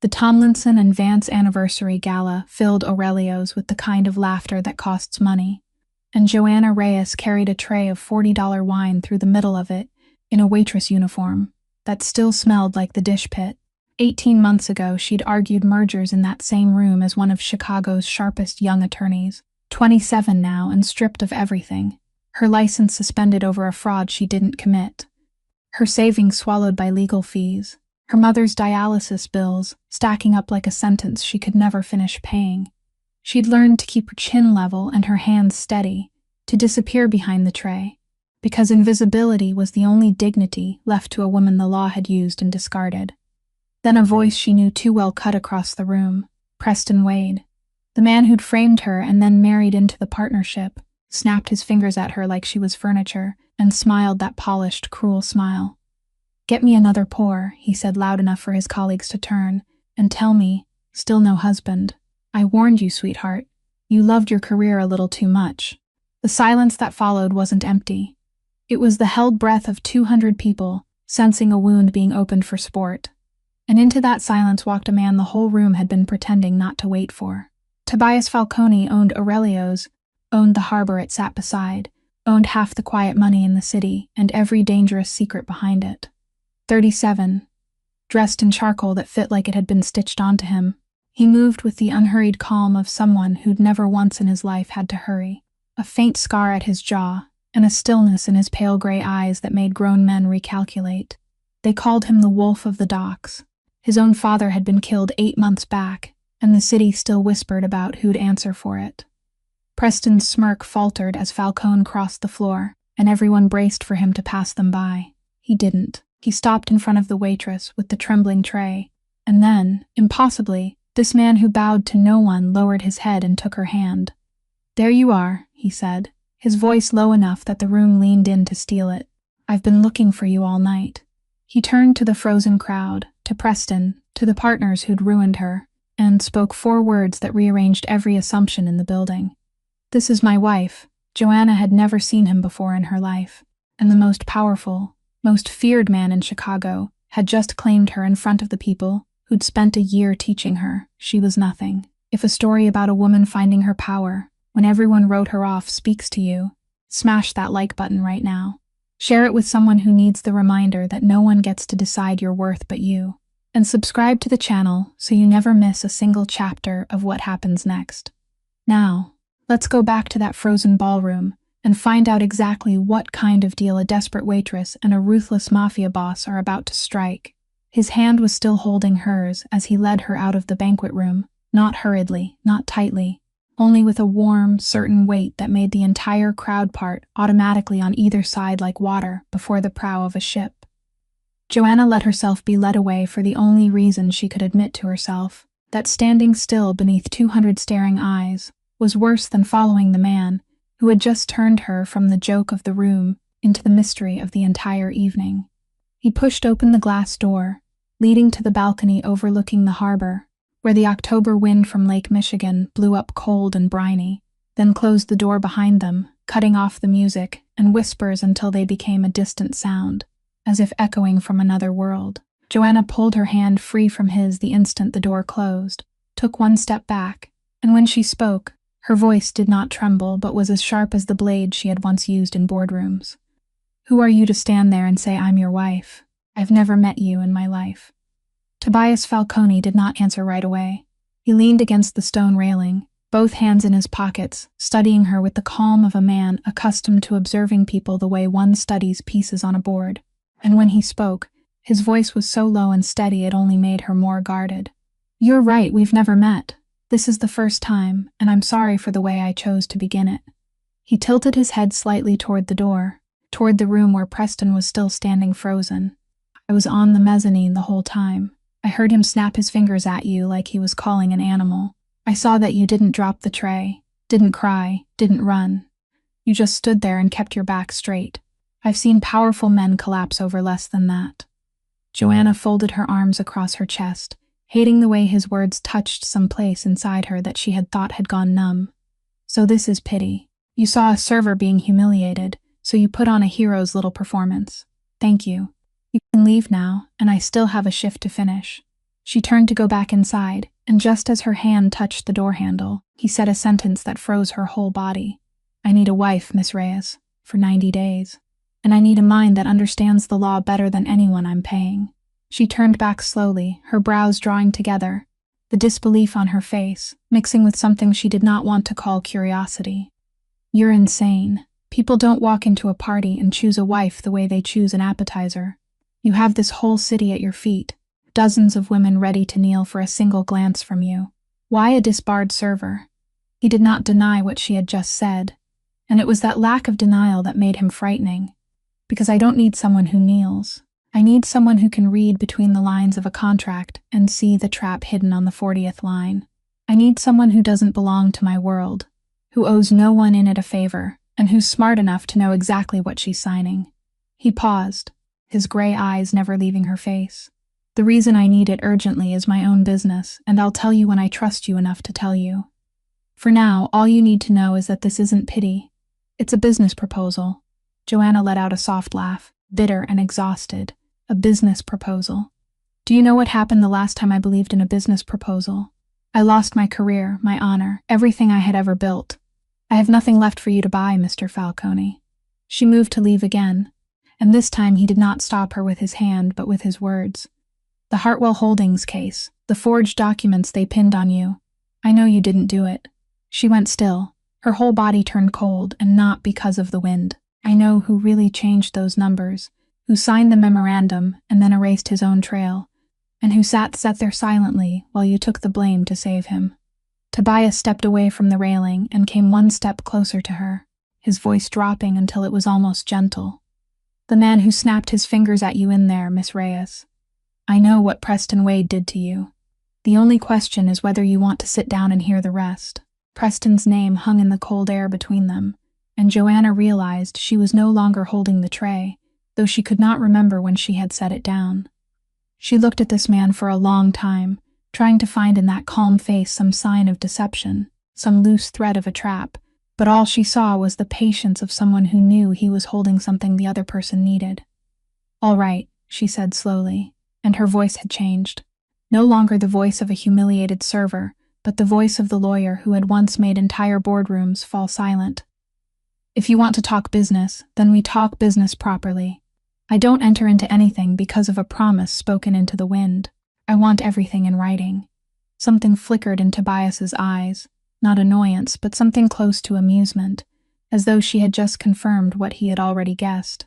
The Tomlinson and Vance anniversary gala filled Aurelio's with the kind of laughter that costs money, and Joanna Reyes carried a tray of $40 wine through the middle of it in a waitress uniform that still smelled like the dish pit. 18 months ago, she'd argued mergers in that same room as one of Chicago's sharpest young attorneys, 27 now and stripped of everything, her license suspended over a fraud she didn't commit, her savings swallowed by legal fees, her mother's dialysis bills stacking up like a sentence she could never finish paying. She'd learned to keep her chin level and her hands steady, to disappear behind the tray, because invisibility was the only dignity left to a woman the law had used and discarded. Then a voice she knew too well cut across the room. Preston Wade, the man who'd framed her and then married into the partnership, snapped his fingers at her like she was furniture and smiled that polished, cruel smile. "Get me another pour," he said loud enough for his colleagues to turn, "and tell me, still no husband. I warned you, sweetheart. You loved your career a little too much." The silence that followed wasn't empty. It was the held breath of 200 people, sensing a wound being opened for sport. And into that silence walked a man the whole room had been pretending not to wait for. Tobias Falcone owned Aurelio's, owned the harbor it sat beside, owned half the quiet money in the city and every dangerous secret behind it. 37, dressed in charcoal that fit like it had been stitched onto him, he moved with the unhurried calm of someone who'd never once in his life had to hurry. A faint scar at his jaw, and a stillness in his pale gray eyes that made grown men recalculate. They called him the Wolf of the Docks. His own father had been killed 8 months back, and the city still whispered about who'd answer for it. Preston's smirk faltered as Falcone crossed the floor, and everyone braced for him to pass them by. He didn't. He stopped in front of the waitress with the trembling tray, and then, impossibly, this man who bowed to no one lowered his head and took her hand. "There you are," he said, his voice low enough that the room leaned in to steal it. "I've been looking for you all night." He turned to the frozen crowd, to Preston, to the partners who'd ruined her, and spoke 4 words that rearranged every assumption in the building. "This is my wife." Joanna had never seen him before in her life, and the most powerful, most feared man in Chicago had just claimed her in front of the people who'd spent a year teaching her she was nothing. If a story about a woman finding her power, when everyone wrote her off, speaks to you, smash that like button right now. Share it with someone who needs the reminder that no one gets to decide your worth but you. And subscribe to the channel so you never miss a single chapter of what happens next. Now, let's go back to that frozen ballroom and find out exactly what kind of deal a desperate waitress and a ruthless mafia boss are about to strike. His hand was still holding hers as he led her out of the banquet room, not hurriedly, not tightly, only with a warm, certain weight that made the entire crowd part automatically on either side like water before the prow of a ship. Joanna let herself be led away for the only reason she could admit to herself, that standing still beneath 200 staring eyes was worse than following the man who had just turned her from the joke of the room into the mystery of the entire evening. He pushed open the glass door, leading to the balcony overlooking the harbor, where the October wind from Lake Michigan blew up cold and briny, then closed the door behind them, cutting off the music and whispers until they became a distant sound, as if echoing from another world. Joanna pulled her hand free from his the instant the door closed, took 1 step back, and when she spoke, her voice did not tremble but was as sharp as the blade she had once used in boardrooms. "Who are you to stand there and say I'm your wife? I've never met you in my life." Tobias Falcone did not answer right away. He leaned against the stone railing, both hands in his pockets, studying her with the calm of a man accustomed to observing people the way one studies pieces on a board. And when he spoke, his voice was so low and steady it only made her more guarded. "You're right, we've never met. This is the first time, and I'm sorry for the way I chose to begin it." He tilted his head slightly toward the door, toward the room where Preston was still standing frozen. "I was on the mezzanine the whole time. I heard him snap his fingers at you like he was calling an animal. I saw that you didn't drop the tray, didn't cry, didn't run. You just stood there and kept your back straight. I've seen powerful men collapse over less than that." Joanna folded her arms across her chest, hating the way his words touched some place inside her that she had thought had gone numb. "So this is pity. You saw a server being humiliated, so you put on a hero's little performance. Thank you. You can leave now, and I still have a shift to finish." She turned to go back inside, and just as her hand touched the door handle, he said a sentence that froze her whole body. I need a wife, Miss Reyes, for 90 days. And I need a mind that understands the law better than anyone I'm paying. She turned back slowly, her brows drawing together, the disbelief on her face, mixing with something she did not want to call curiosity. You're insane. People don't walk into a party and choose a wife the way they choose an appetizer. You have this whole city at your feet, dozens of women ready to kneel for a single glance from you. Why a disbarred server? He did not deny what she had just said, and it was that lack of denial that made him frightening. Because I don't need someone who kneels. I need someone who can read between the lines of a contract and see the trap hidden on the 40th line. I need someone who doesn't belong to my world, who owes no one in it a favor, and who's smart enough to know exactly what she's signing. He paused, his gray eyes never leaving her face. The reason I need it urgently is my own business, and I'll tell you when I trust you enough to tell you. For now, all you need to know is that this isn't pity. It's a business proposal. Joanna let out a soft laugh, bitter and exhausted. A business proposal. Do you know what happened the last time I believed in a business proposal? I lost my career, my honor, everything I had ever built. I have nothing left for you to buy, Mr. Falcone. She moved to leave again, and this time he did not stop her with his hand but with his words. The Hartwell Holdings case, the forged documents they pinned on you. I know you didn't do it. She went still, her whole body turned cold, and not because of the wind. I know who really changed those numbers, who signed the memorandum and then erased his own trail, and who sat there silently while you took the blame to save him. Tobias stepped away from the railing and came one step closer to her, his voice dropping until it was almost gentle. The man who snapped his fingers at you in there, Miss Reyes. I know what Preston Wade did to you. The only question is whether you want to sit down and hear the rest. Preston's name hung in the cold air between them, and Joanna realized she was no longer holding the tray, though she could not remember when she had set it down. She looked at this man for a long time, trying to find in that calm face some sign of deception, some loose thread of a trap, but all she saw was the patience of someone who knew he was holding something the other person needed. All right, she said slowly, and her voice had changed. No longer the voice of a humiliated server, but the voice of the lawyer who had once made entire boardrooms fall silent. If you want to talk business, then we talk business properly. I don't enter into anything because of a promise spoken into the wind. I want everything in writing. Something flickered in Tobias's eyes, not annoyance, but something close to amusement, as though she had just confirmed what he had already guessed.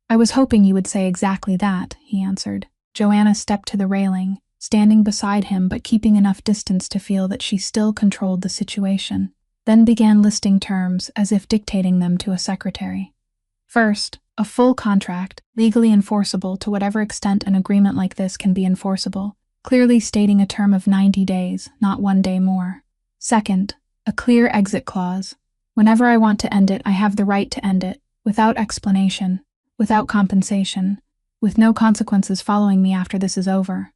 I was hoping you would say exactly that, he answered. Joanna stepped to the railing, standing beside him but keeping enough distance to feel that she still controlled the situation, then began listing terms as if dictating them to a secretary. First, a full contract, legally enforceable to whatever extent an agreement like this can be enforceable, clearly stating a term of 90 days, not 1 day more. Second, a clear exit clause. Whenever I want to end it, I have the right to end it, without explanation, without compensation, with no consequences following me after this is over.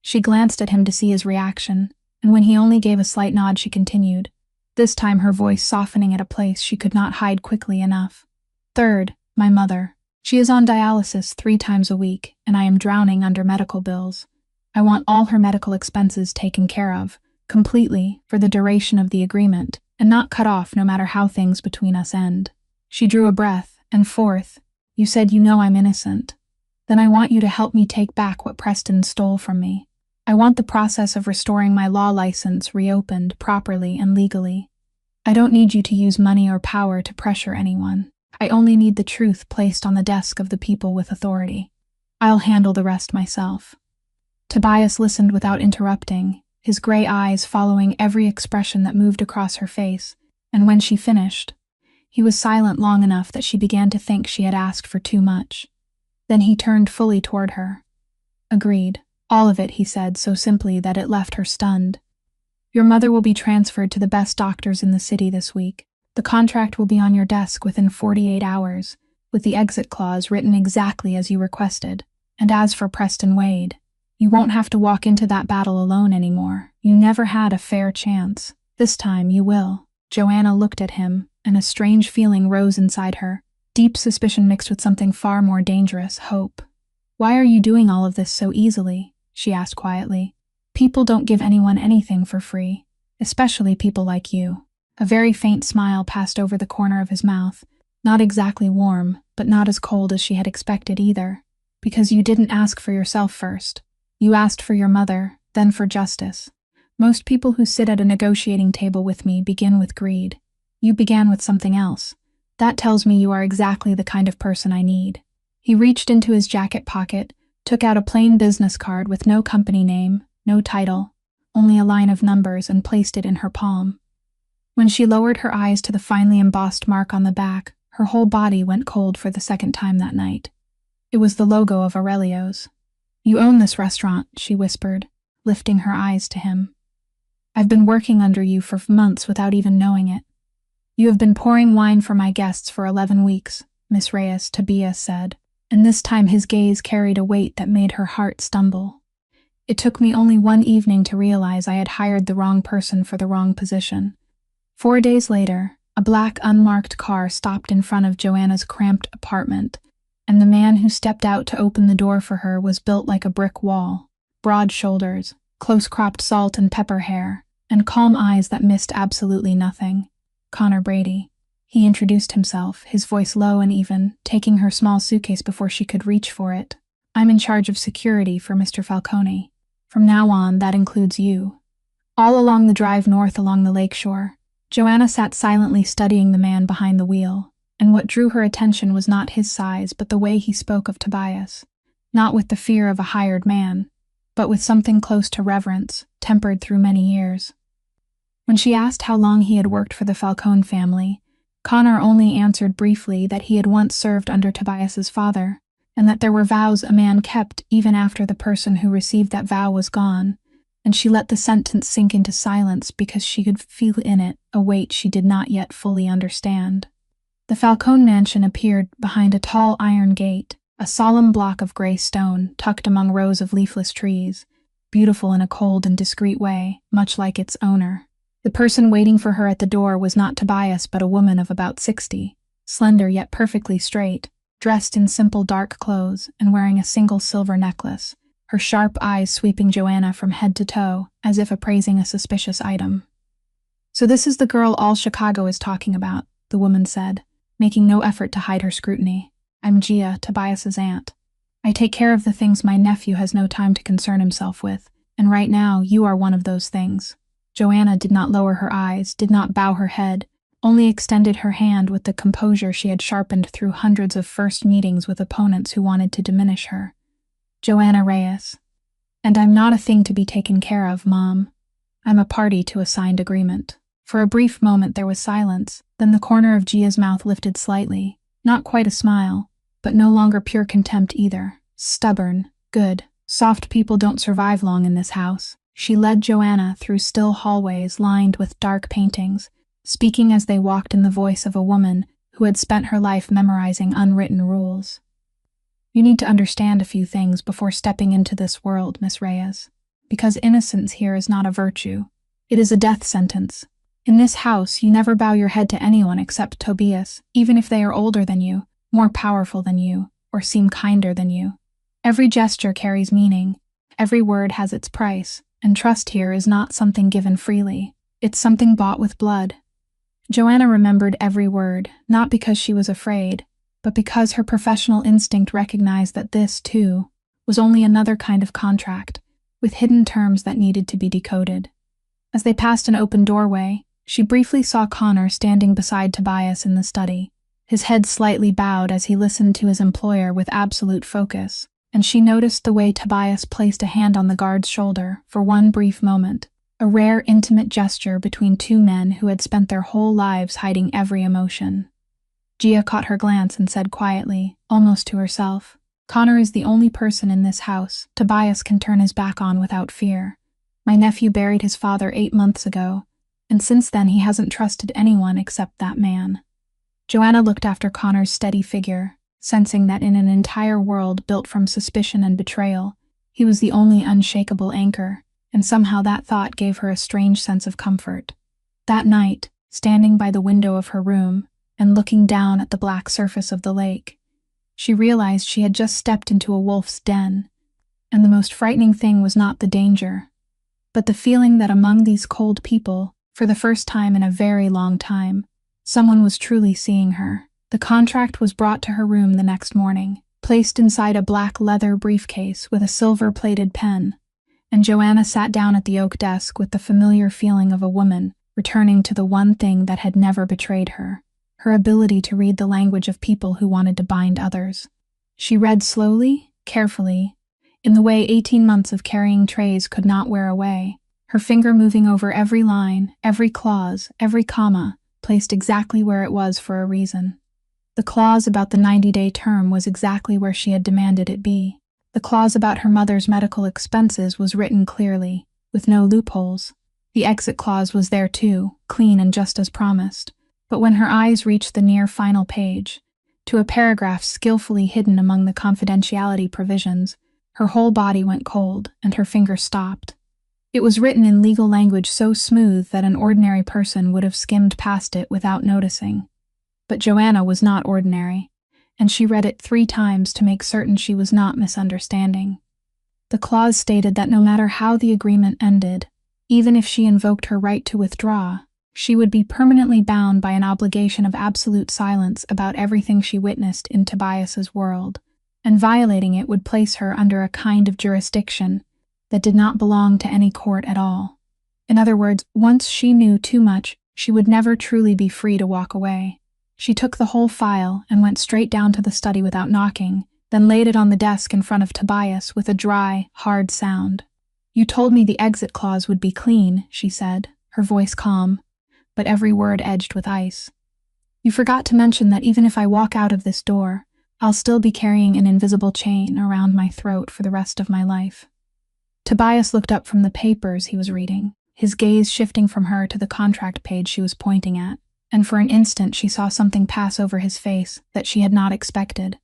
She glanced at him to see his reaction, and when he only gave a slight nod, she continued, this time her voice softening at a place she could not hide quickly enough. Third, my mother. She is on dialysis 3 times a week, and I am drowning under medical bills. I want all her medical expenses taken care of, completely, for the duration of the agreement, and not cut off no matter how things between us end. She drew a breath, and fourth, you said you know I'm innocent. Then I want you to help me take back what Preston stole from me. I want the process of restoring my law license reopened properly and legally. I don't need you to use money or power to pressure anyone. I only need the truth placed on the desk of the people with authority. I'll handle the rest myself. Tobias listened without interrupting, his gray eyes following every expression that moved across her face, and when she finished, he was silent long enough that she began to think she had asked for too much. Then he turned fully toward her. Agreed. All of it, he said so simply that it left her stunned. Your mother will be transferred to the best doctors in the city this week. The contract will be on your desk within 48 hours, with the exit clause written exactly as you requested. And as for Preston Wade, you won't have to walk into that battle alone anymore. You never had a fair chance. This time you will. Joanna looked at him, and a strange feeling rose inside her, deep suspicion mixed with something far more dangerous, hope. Why are you doing all of this so easily? She asked quietly. People don't give anyone anything for free, especially people like you. A very faint smile passed over the corner of his mouth, not exactly warm, but not as cold as she had expected either, because you didn't ask for yourself first. You asked for your mother, then for justice. Most people who sit at a negotiating table with me begin with greed. You began with something else. That tells me you are exactly the kind of person I need. He reached into his jacket pocket, took out a plain business card with no company name, no title, only a line of numbers, and placed it in her palm. When she lowered her eyes to the finely embossed mark on the back, her whole body went cold for the second time that night. It was the logo of Aurelio's. "You own this restaurant," she whispered, lifting her eyes to him. "I've been working under you for months without even knowing it. You have been pouring wine for my guests for 11 weeks, Miss Reyes," Tobias said, and this time his gaze carried a weight that made her heart stumble. "It took me only one evening to realize I had hired the wrong person for the wrong position." 4 days later, a black unmarked car stopped in front of Joanna's cramped apartment, and the man who stepped out to open the door for her was built like a brick wall, broad shoulders, close-cropped salt and pepper hair, and calm eyes that missed absolutely nothing. Connor Brady. He introduced himself, his voice low and even, taking her small suitcase before she could reach for it. "I'm in charge of security for Mr. Falcone. From now on, that includes you." All along the drive north along the lakeshore, Joanna sat silently studying the man behind the wheel, and what drew her attention was not his size but the way he spoke of Tobias, not with the fear of a hired man, but with something close to reverence, tempered through many years. When she asked how long he had worked for the Falcone family, Connor only answered briefly that he had once served under Tobias's father, and that there were vows a man kept even after the person who received that vow was gone, and she let the sentence sink into silence because she could feel in it a weight she did not yet fully understand. The Falcone mansion appeared behind a tall iron gate, a solemn block of gray stone tucked among rows of leafless trees, beautiful in a cold and discreet way, much like its owner. The person waiting for her at the door was not Tobias but a woman of about 60, slender yet perfectly straight, dressed in simple dark clothes and wearing a single silver necklace, her sharp eyes sweeping Joanna from head to toe as if appraising a suspicious item. "So this is the girl all Chicago is talking about," the woman said, making no effort to hide her scrutiny. "I'm Gia, Tobias's aunt. I take care of the things my nephew has no time to concern himself with, and right now you are one of those things." Joanna did not lower her eyes, did not bow her head, only extended her hand with the composure she had sharpened through hundreds of first meetings with opponents who wanted to diminish her. "Joanna Reyes. And I'm not a thing to be taken care of, Mom. I'm a party to a signed agreement." For a brief moment there was silence, then the corner of Gia's mouth lifted slightly, not quite a smile, but no longer pure contempt either. "Stubborn. Good. Soft people don't survive long in this house." She led Joanna through still hallways lined with dark paintings, speaking as they walked in the voice of a woman who had spent her life memorizing unwritten rules. "You need to understand a few things before stepping into this world, Miss Reyes, because innocence here is not a virtue. It is a death sentence. In this house, you never bow your head to anyone except Tobias, even if they are older than you, more powerful than you, or seem kinder than you. Every gesture carries meaning, every word has its price, and trust here is not something given freely. It's something bought with blood." Joanna remembered every word, not because she was afraid, but because her professional instinct recognized that this, too, was only another kind of contract, with hidden terms that needed to be decoded. As they passed an open doorway, she briefly saw Connor standing beside Tobias in the study, his head slightly bowed as he listened to his employer with absolute focus, and she noticed the way Tobias placed a hand on the guard's shoulder for one brief moment, a rare intimate gesture between two men who had spent their whole lives hiding every emotion. Gia caught her glance and said quietly, almost to herself, "Connor is the only person in this house Tobias can turn his back on without fear. My nephew buried his father 8 months ago, and since then he hasn't trusted anyone except that man." Joanna looked after Connor's steady figure, sensing that in an entire world built from suspicion and betrayal, he was the only unshakable anchor, and somehow that thought gave her a strange sense of comfort. That night, standing by the window of her room and looking down at the black surface of the lake, she realized she had just stepped into a wolf's den, and the most frightening thing was not the danger, but the feeling that among these cold people, for the first time in a very long time, someone was truly seeing her. The contract was brought to her room the next morning, placed inside a black leather briefcase with a silver-plated pen, and Joanna sat down at the oak desk with the familiar feeling of a woman returning to the one thing that had never betrayed her, her ability to read the language of people who wanted to bind others. She read slowly, carefully, in the way 18 months of carrying trays could not wear away, her finger moving over every line, every clause, every comma, placed exactly where it was for a reason. The clause about the 90-day term was exactly where she had demanded it be. The clause about her mother's medical expenses was written clearly, with no loopholes. The exit clause was there too, clean and just as promised. But when her eyes reached the near final page, to a paragraph skillfully hidden among the confidentiality provisions, her whole body went cold and her finger stopped. It was written in legal language so smooth that an ordinary person would have skimmed past it without noticing. But Joanna was not ordinary, and she read it 3 times to make certain she was not misunderstanding. The clause stated that no matter how the agreement ended, even if she invoked her right to withdraw, she would be permanently bound by an obligation of absolute silence about everything she witnessed in Tobias's world, and violating it would place her under a kind of jurisdiction that did not belong to any court at all. In other words, once she knew too much, she would never truly be free to walk away. She took the whole file and went straight down to the study without knocking, then laid it on the desk in front of Tobias with a dry, hard sound. "You told me the exit clause would be clean," she said, her voice calm, but every word edged with ice. "You forgot to mention that even if I walk out of this door, I'll still be carrying an invisible chain around my throat for the rest of my life." Tobias looked up from the papers he was reading, his gaze shifting from her to the contract page she was pointing at, and for an instant she saw something pass over his face that she had not expected.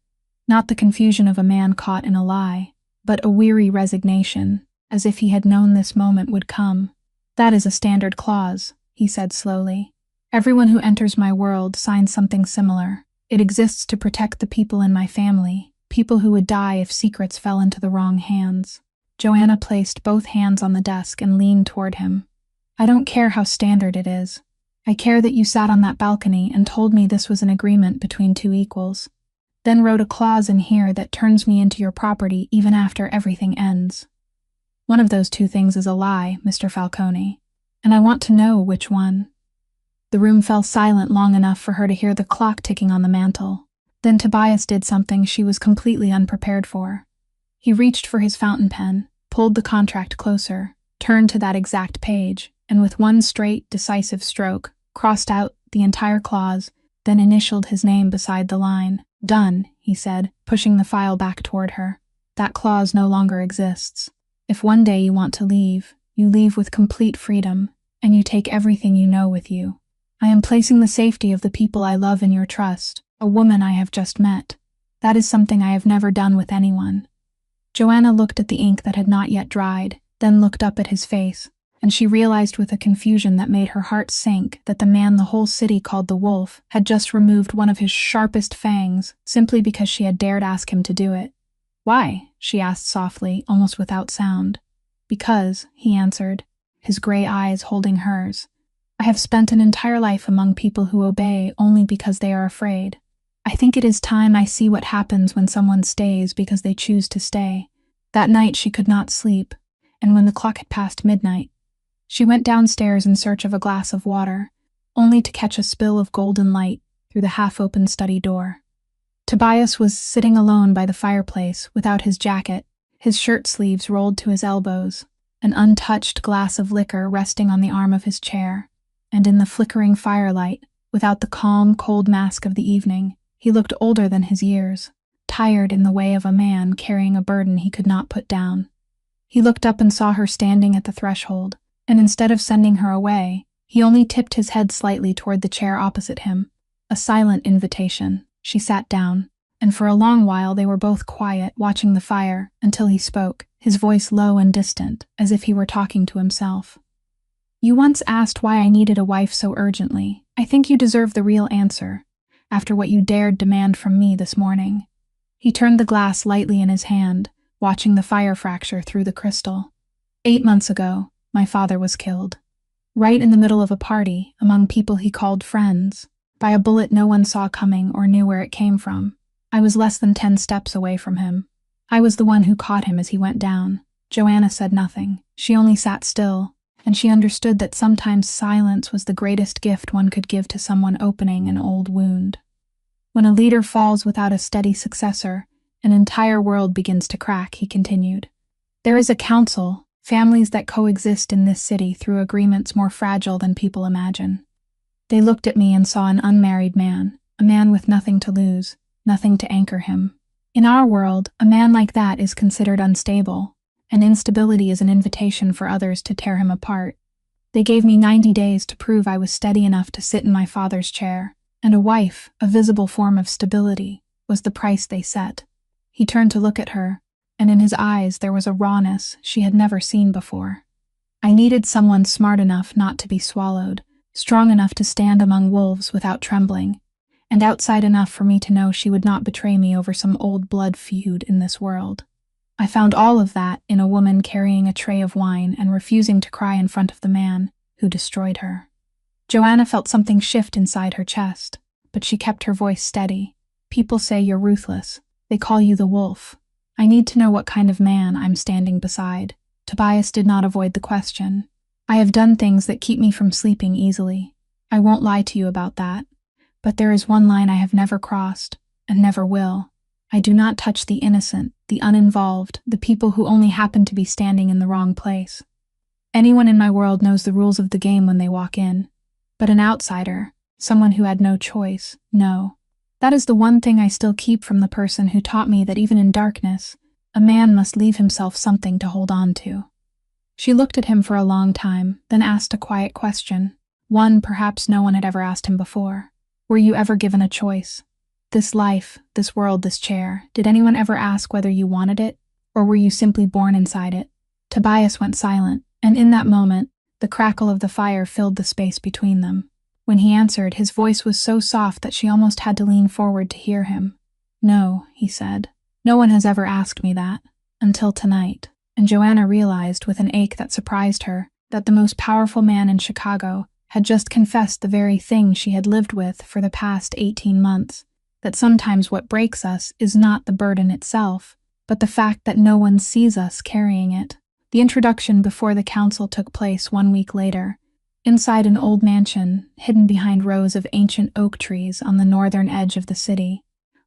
Not the confusion of a man caught in a lie, but a weary resignation, as if he had known this moment would come. "That is a standard clause," he said slowly. "Everyone who enters my world signs something similar. It exists to protect the people in my family, people who would die if secrets fell into the wrong hands." Joanna placed both hands on the desk and leaned toward him. "I don't care how standard it is. I care that you sat on that balcony and told me this was an agreement between 2 equals. Then wrote a clause in here that turns me into your property even after everything ends. One of those 2 things is a lie, Mr. Falcone, and I want to know which one." The room fell silent long enough for her to hear the clock ticking on the mantel. Then Tobias did something she was completely unprepared for. He reached for his fountain pen, pulled the contract closer, turned to that exact page, and with one straight, decisive stroke, crossed out the entire clause, then initialed his name beside the line. "Done," he said, pushing the file back toward her. "That clause no longer exists. If one day you want to leave, you leave with complete freedom, and you take everything you know with you. I am placing the safety of the people I love in your trust, a woman I have just met. That is something I have never done with anyone." Joanna looked at the ink that had not yet dried, then looked up at his face, and she realized with a confusion that made her heart sink that the man the whole city called the Wolf had just removed one of his sharpest fangs simply because she had dared ask him to do it. "Why?" she asked softly, almost without sound. "Because," he answered, his gray eyes holding hers, "I have spent an entire life among people who obey only because they are afraid. I think it is time I see what happens when someone stays because they choose to stay." That night she could not sleep, and when the clock had passed midnight, she went downstairs in search of a glass of water, only to catch a spill of golden light through the half-open study door. Tobias was sitting alone by the fireplace without his jacket, his shirt sleeves rolled to his elbows, an untouched glass of liquor resting on the arm of his chair, and in the flickering firelight, without the calm, cold mask of the evening, he looked older than his years, tired in the way of a man carrying a burden he could not put down. He looked up and saw her standing at the threshold, and instead of sending her away, he only tipped his head slightly toward the chair opposite him, a silent invitation. She sat down, and for a long while they were both quiet, watching the fire, until he spoke, his voice low and distant, as if he were talking to himself. "You once asked why I needed a wife so urgently. I think you deserve the real answer, after what you dared demand from me this morning." He turned the glass lightly in his hand, watching the fire fracture through the crystal. 8 months ago, My father was killed. Right in the middle of a party, among people he called friends, by a bullet no one saw coming or knew where it came from. I was less than 10 steps away from him. I was the one who caught him as he went down. Joanna said nothing. She only sat still, and she understood that sometimes silence was the greatest gift one could give to someone opening an old wound. When a leader falls without a steady successor, an entire world begins to crack, he continued. There is a council, families that coexist in this city through agreements more fragile than people imagine. They looked at me and saw an unmarried man, a man with nothing to lose, nothing to anchor him. In our world, a man like that is considered unstable, and instability is an invitation for others to tear him apart. They gave me 90 days to prove I was steady enough to sit in my father's chair, and a wife, a visible form of stability, was the price they set. He turned to look at her, and in his eyes there was a rawness she had never seen before. I needed someone smart enough not to be swallowed, strong enough to stand among wolves without trembling, and outside enough for me to know she would not betray me over some old blood feud in this world. I found all of that in a woman carrying a tray of wine and refusing to cry in front of the man who destroyed her. Joanna felt something shift inside her chest, but she kept her voice steady. People say you're ruthless. They call you the wolf. I need to know what kind of man I'm standing beside. Tobias did not avoid the question. I have done things that keep me from sleeping easily. I won't lie to you about that. But there is one line I have never crossed, and never will. I do not touch the innocent, the uninvolved, the people who only happen to be standing in the wrong place. Anyone in my world knows the rules of the game when they walk in. But an outsider, someone who had no choice, no. That is the one thing I still keep from the person who taught me that even in darkness, a man must leave himself something to hold on to. She looked at him for a long time, then asked a quiet question, one perhaps no one had ever asked him before. Were you ever given a choice? This life, this world, this chair, did anyone ever ask whether you wanted it, or were you simply born inside it? Tobias went silent, and in that moment, the crackle of the fire filled the space between them. When he answered, his voice was so soft that she almost had to lean forward to hear him. No, he said. No one has ever asked me that, until tonight. And Joanna realized, with an ache that surprised her, that the most powerful man in Chicago had just confessed the very thing she had lived with for the past 18 months. That sometimes what breaks us is not the burden itself, but the fact that no one sees us carrying it. The introduction before the council took place 1 week later, inside an old mansion hidden behind rows of ancient oak trees on the northern edge of the city,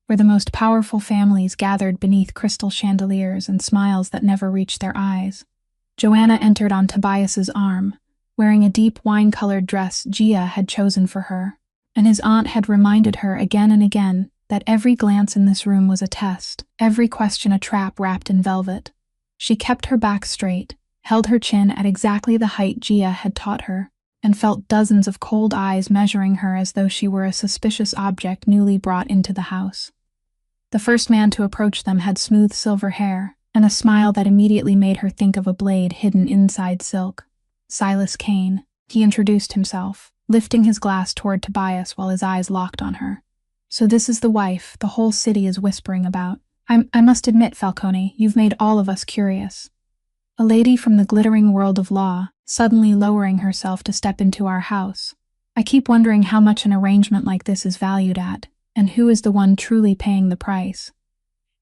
where the most powerful families gathered beneath crystal chandeliers and smiles that never reached their eyes. Joanna entered on Tobias's arm, wearing a deep wine-colored dress Gia had chosen for her, and his aunt had reminded her again and again that every glance in this room was a test, every question a trap wrapped in velvet. She kept her back straight, held her chin at exactly the height Gia had taught her, and felt dozens of cold eyes measuring her as though she were a suspicious object newly brought into the house. The first man to approach them had smooth silver hair, and a smile that immediately made her think of a blade hidden inside silk. Silas Kane, he introduced himself, lifting his glass toward Tobias while his eyes locked on her. So this is the wife the whole city is whispering about. I must admit, Falcone, you've made all of us curious. A lady from the glittering world of law, suddenly lowering herself to step into our house. I keep wondering how much an arrangement like this is valued at, and who is the one truly paying the price.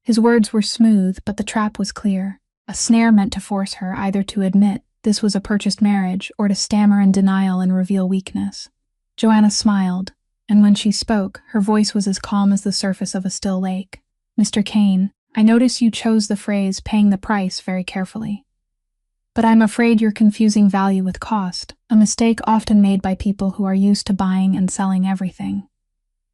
His words were smooth, but the trap was clear, a snare meant to force her either to admit this was a purchased marriage or to stammer in denial and reveal weakness. Joanna smiled, and when she spoke, her voice was as calm as the surface of a still lake. Mr. Kane, I notice you chose the phrase paying the price very carefully. But I'm afraid you're confusing value with cost, a mistake often made by people who are used to buying and selling everything.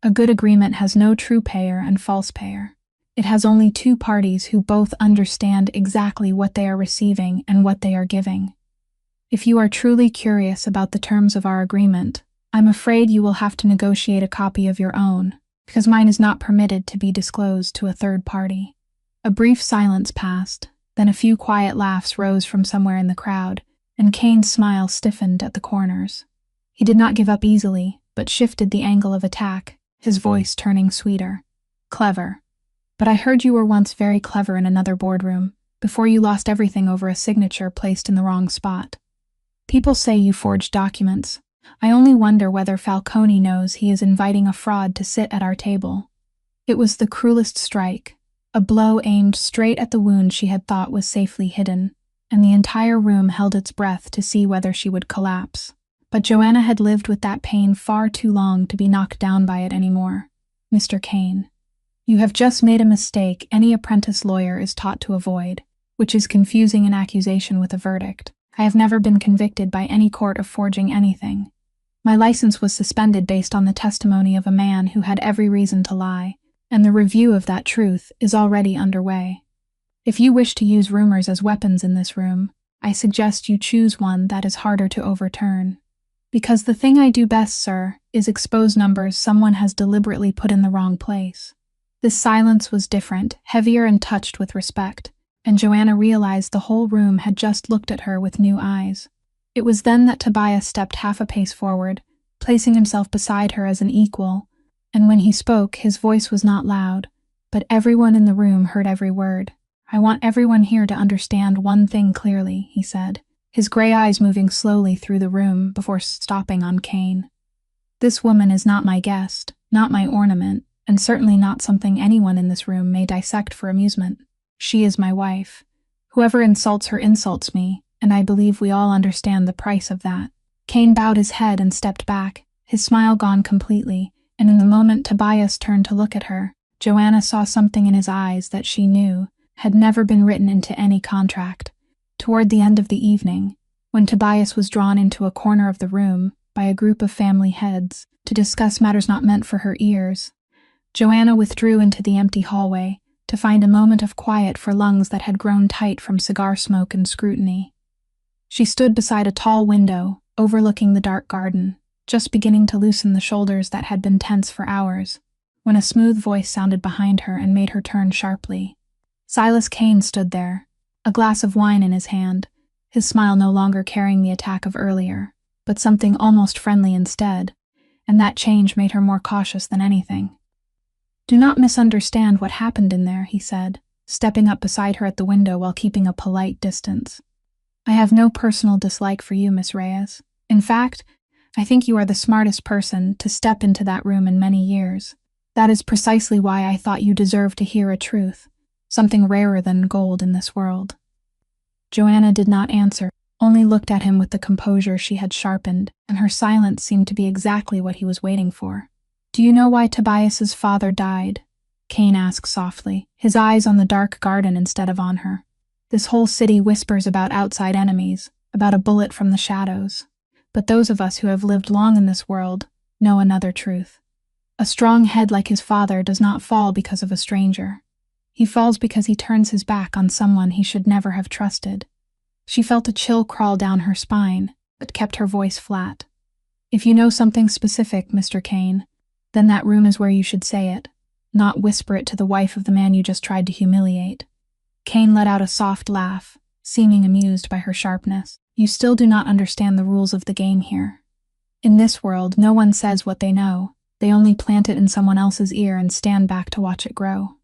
A good agreement has no true payer and false payer. It has only two parties who both understand exactly what they are receiving and what they are giving. If you are truly curious about the terms of our agreement, I'm afraid you will have to negotiate a copy of your own, because mine is not permitted to be disclosed to a third party. A brief silence passed, then a few quiet laughs rose from somewhere in the crowd, and Kane's smile stiffened at the corners. He did not give up easily, but shifted the angle of attack, his voice turning sweeter. Clever. But I heard you were once very clever in another boardroom, before you lost everything over a signature placed in the wrong spot. People say you forged documents. I only wonder whether Falcone knows he is inviting a fraud to sit at our table. It was the cruelest strike, a blow aimed straight at the wound she had thought was safely hidden, and the entire room held its breath to see whether she would collapse. But Joanna had lived with that pain far too long to be knocked down by it anymore. Mr. Kane, you have just made a mistake any apprentice lawyer is taught to avoid, which is confusing an accusation with a verdict. I have never been convicted by any court of forging anything. My license was suspended based on the testimony of a man who had every reason to lie, and the review of that truth is already underway. If you wish to use rumors as weapons in this room, I suggest you choose one that is harder to overturn. Because the thing I do best, sir, is expose numbers someone has deliberately put in the wrong place. This silence was different, heavier and touched with respect, and Joanna realized the whole room had just looked at her with new eyes. It was then that Tobias stepped half a pace forward, placing himself beside her as an equal, and when he spoke, his voice was not loud, but everyone in the room heard every word. I want everyone here to understand one thing clearly, he said, his gray eyes moving slowly through the room before stopping on Kane. This woman is not my guest, not my ornament, and certainly not something anyone in this room may dissect for amusement. She is my wife. Whoever insults her insults me, and I believe we all understand the price of that. Kane bowed his head and stepped back, his smile gone completely, and in the moment Tobias turned to look at her, Joanna saw something in his eyes that she knew had never been written into any contract. Toward the end of the evening, when Tobias was drawn into a corner of the room by a group of family heads to discuss matters not meant for her ears, Joanna withdrew into the empty hallway to find a moment of quiet for lungs that had grown tight from cigar smoke and scrutiny. She stood beside a tall window overlooking the dark garden, just beginning to loosen the shoulders that had been tense for hours, when a smooth voice sounded behind her and made her turn sharply. Silas Kane stood there, a glass of wine in his hand, his smile no longer carrying the attack of earlier, but something almost friendly instead, and that change made her more cautious than anything. "Do not misunderstand what happened in there," he said, stepping up beside her at the window while keeping a polite distance. "I have no personal dislike for you, Miss Reyes. In fact, I think you are the smartest person to step into that room in many years. That is precisely why I thought you deserved to hear a truth, something rarer than gold in this world." Joanna did not answer, only looked at him with the composure she had sharpened, and her silence seemed to be exactly what he was waiting for. "Do you know why Tobias's father died?" Kane asked softly, his eyes on the dark garden instead of on her. "This whole city whispers about outside enemies, about a bullet from the shadows. But those of us who have lived long in this world know another truth. A strong head like his father does not fall because of a stranger. He falls because he turns his back on someone he should never have trusted." She felt a chill crawl down her spine, but kept her voice flat. "If you know something specific, Mr. Kane, then that room is where you should say it, not whisper it to the wife of the man you just tried to humiliate." Kane let out a soft laugh, seeming amused by her sharpness. "You still do not understand the rules of the game here. In this world, no one says what they know. They only plant it in someone else's ear and stand back to watch it grow.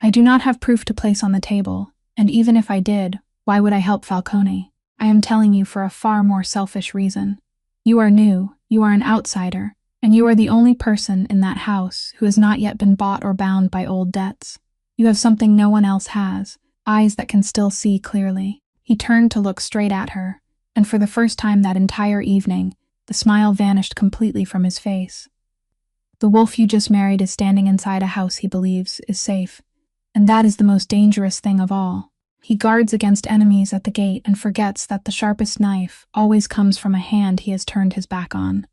I do not have proof to place on the table, and even if I did, why would I help Falcone? I am telling you for a far more selfish reason. You are new, you are an outsider, and you are the only person in that house who has not yet been bought or bound by old debts. You have something no one else has, eyes that can still see clearly." He turned to look straight at her, and for the first time that entire evening, the smile vanished completely from his face. "The wolf you just married is standing inside a house he believes is safe, and that is the most dangerous thing of all. He guards against enemies at the gate and forgets that the sharpest knife always comes from a hand he has turned his back on.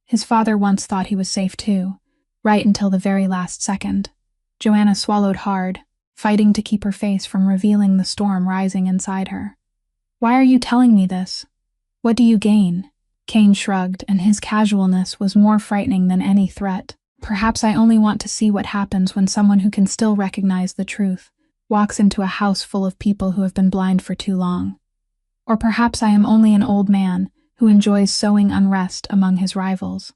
His father once thought he was safe too, right until the very last second." Joanna swallowed hard, fighting to keep her face from revealing the storm rising inside her. "Why are you telling me this? What do you gain?" Kane shrugged, and his casualness was more frightening than any threat. "Perhaps I only want to see what happens when someone who can still recognize the truth walks into a house full of people who have been blind for too long. Or perhaps I am only an old man who enjoys sowing unrest among his rivals.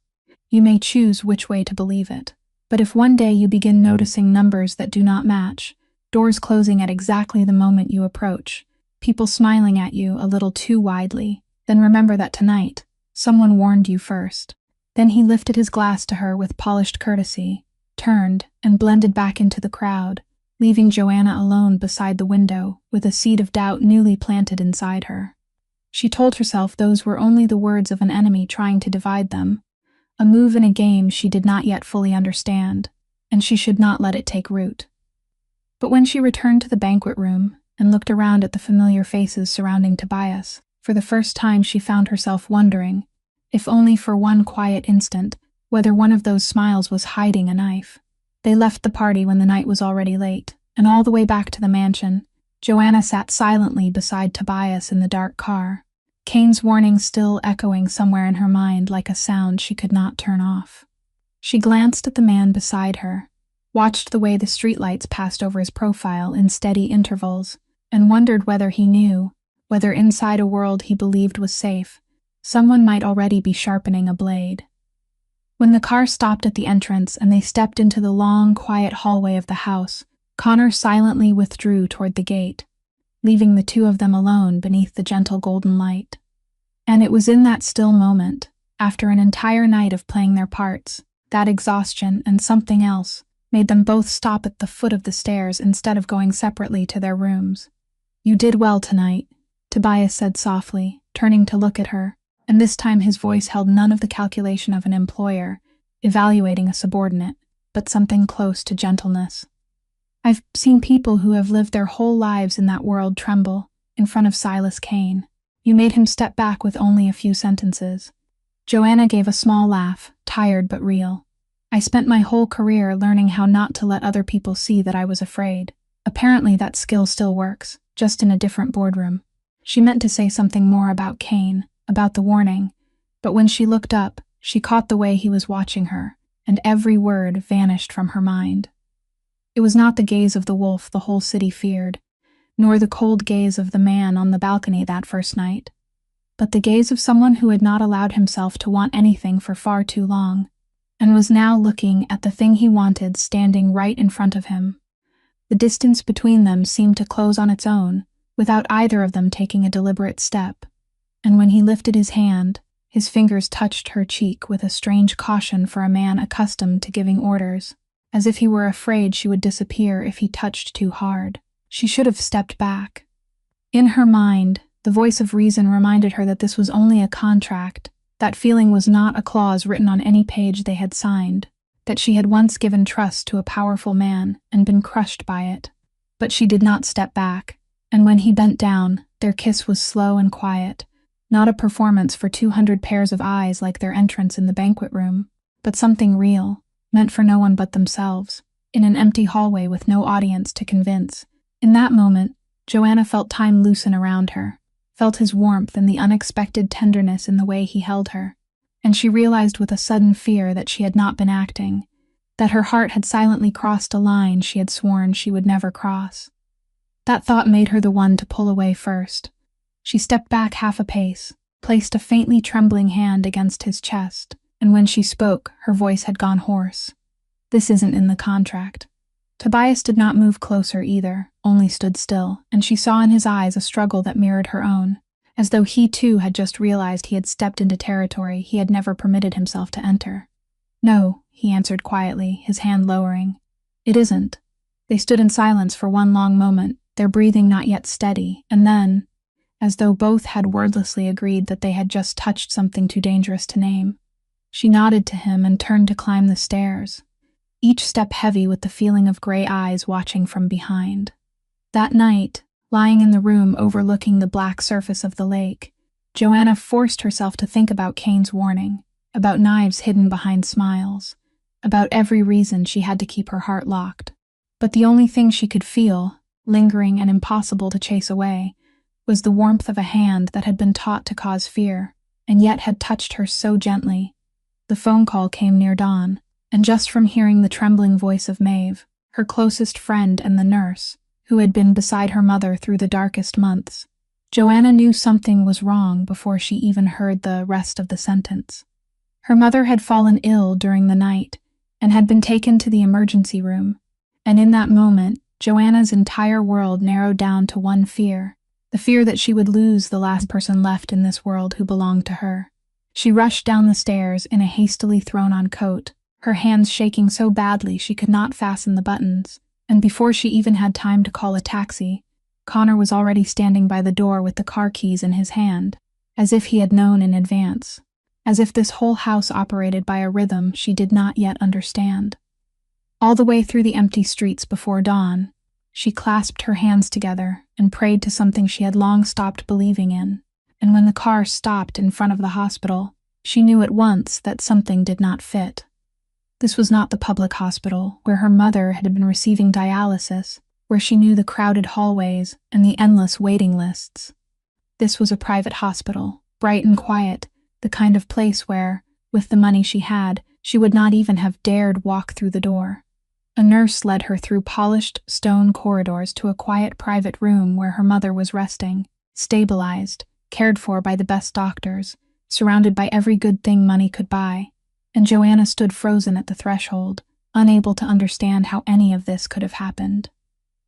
You may choose which way to believe it. But if one day you begin noticing numbers that do not match, doors closing at exactly the moment you approach, people smiling at you a little too widely, Then remember that tonight, someone warned you first." Then he lifted his glass to her with polished courtesy, turned, and blended back into the crowd, leaving Joanna alone beside the window with a seed of doubt newly planted inside her. She told herself those were only the words of an enemy trying to divide them, a move in a game she did not yet fully understand, and she should not let it take root. But when she returned to the banquet room and looked around at the familiar faces surrounding Tobias, for the first time she found herself wondering, if only for one quiet instant, whether one of those smiles was hiding a knife. They left the party when the night was already late, and all the way back to the mansion, Joanna sat silently beside Tobias in the dark car, Kane's warning still echoing somewhere in her mind like a sound she could not turn off. She glanced at the man beside her, watched the way the streetlights passed over his profile in steady intervals, and wondered whether he knew, whether inside a world he believed was safe, someone might already be sharpening a blade. When the car stopped at the entrance and they stepped into the long, quiet hallway of the house, Connor silently withdrew toward the gate, leaving the two of them alone beneath the gentle golden light. And it was in that still moment, after an entire night of playing their parts, that exhaustion and something else made them both stop at the foot of the stairs instead of going separately to their rooms. "You did well tonight," Tobias said softly, turning to look at her, and this time his voice held none of the calculation of an employer evaluating a subordinate, but something close to gentleness. "I've seen people who have lived their whole lives in that world tremble in front of Silas Kane. You made him step back with only a few sentences." Joanna gave a small laugh, tired but real. "I spent my whole career learning how not to let other people see that I was afraid. Apparently that skill still works, just in a different boardroom." She meant to say something more about Kane, about the warning, but when she looked up, she caught the way he was watching her, and every word vanished from her mind. It was not the gaze of the wolf the whole city feared, nor the cold gaze of the man on the balcony that first night, but the gaze of someone who had not allowed himself to want anything for far too long, and was now looking at the thing he wanted standing right in front of him. The distance between them seemed to close on its own, without either of them taking a deliberate step, and when he lifted his hand, his fingers touched her cheek with a strange caution for a man accustomed to giving orders, as if he were afraid she would disappear if he touched too hard. She should have stepped back. In her mind, the voice of reason reminded her that this was only a contract, that feeling was not a clause written on any page they had signed, that she had once given trust to a powerful man and been crushed by it. But she did not step back, and when he bent down, their kiss was slow and quiet, not a performance for 200 pairs of eyes like their entrance in the banquet room, but something real, meant for no one but themselves, in an empty hallway with no audience to convince. In that moment, Joanna felt time loosen around her, felt his warmth and the unexpected tenderness in the way he held her, and she realized with a sudden fear that she had not been acting, that her heart had silently crossed a line she had sworn she would never cross. That thought made her the one to pull away first. She stepped back half a pace, placed a faintly trembling hand against his chest, and when she spoke, her voice had gone hoarse. "This isn't in the contract." Tobias did not move closer either, only stood still, and she saw in his eyes a struggle that mirrored her own, as though he too had just realized he had stepped into territory he had never permitted himself to enter. "No," he answered quietly, his hand lowering. "It isn't." They stood in silence for one long moment, their breathing not yet steady, and then, as though both had wordlessly agreed that they had just touched something too dangerous to name, she nodded to him and turned to climb the stairs, each step heavy with the feeling of gray eyes watching from behind. That night, lying in the room overlooking the black surface of the lake, Joanna forced herself to think about Kane's warning, about knives hidden behind smiles, about every reason she had to keep her heart locked. But the only thing she could feel, lingering and impossible to chase away, was the warmth of a hand that had been taught to cause fear, and yet had touched her so gently. The phone call came near dawn, and just from hearing the trembling voice of Maeve, her closest friend and the nurse, who had been beside her mother through the darkest months, Joanna knew something was wrong before she even heard the rest of the sentence. Her mother had fallen ill during the night and had been taken to the emergency room, and in that moment, Joanna's entire world narrowed down to one fear, the fear that she would lose the last person left in this world who belonged to her. She rushed down the stairs in a hastily thrown-on coat, her hands shaking so badly she could not fasten the buttons, and before she even had time to call a taxi, Connor was already standing by the door with the car keys in his hand, as if he had known in advance, as if this whole house operated by a rhythm she did not yet understand. All the way through the empty streets before dawn, she clasped her hands together and prayed to something she had long stopped believing in, and when the car stopped in front of the hospital, she knew at once that something did not fit. This was not the public hospital where her mother had been receiving dialysis, where she knew the crowded hallways and the endless waiting lists. This was a private hospital, bright and quiet, the kind of place where, with the money she had, she would not even have dared walk through the door. A nurse led her through polished stone corridors to a quiet private room where her mother was resting, stabilized, cared for by the best doctors, surrounded by every good thing money could buy, and Joanna stood frozen at the threshold, unable to understand how any of this could have happened.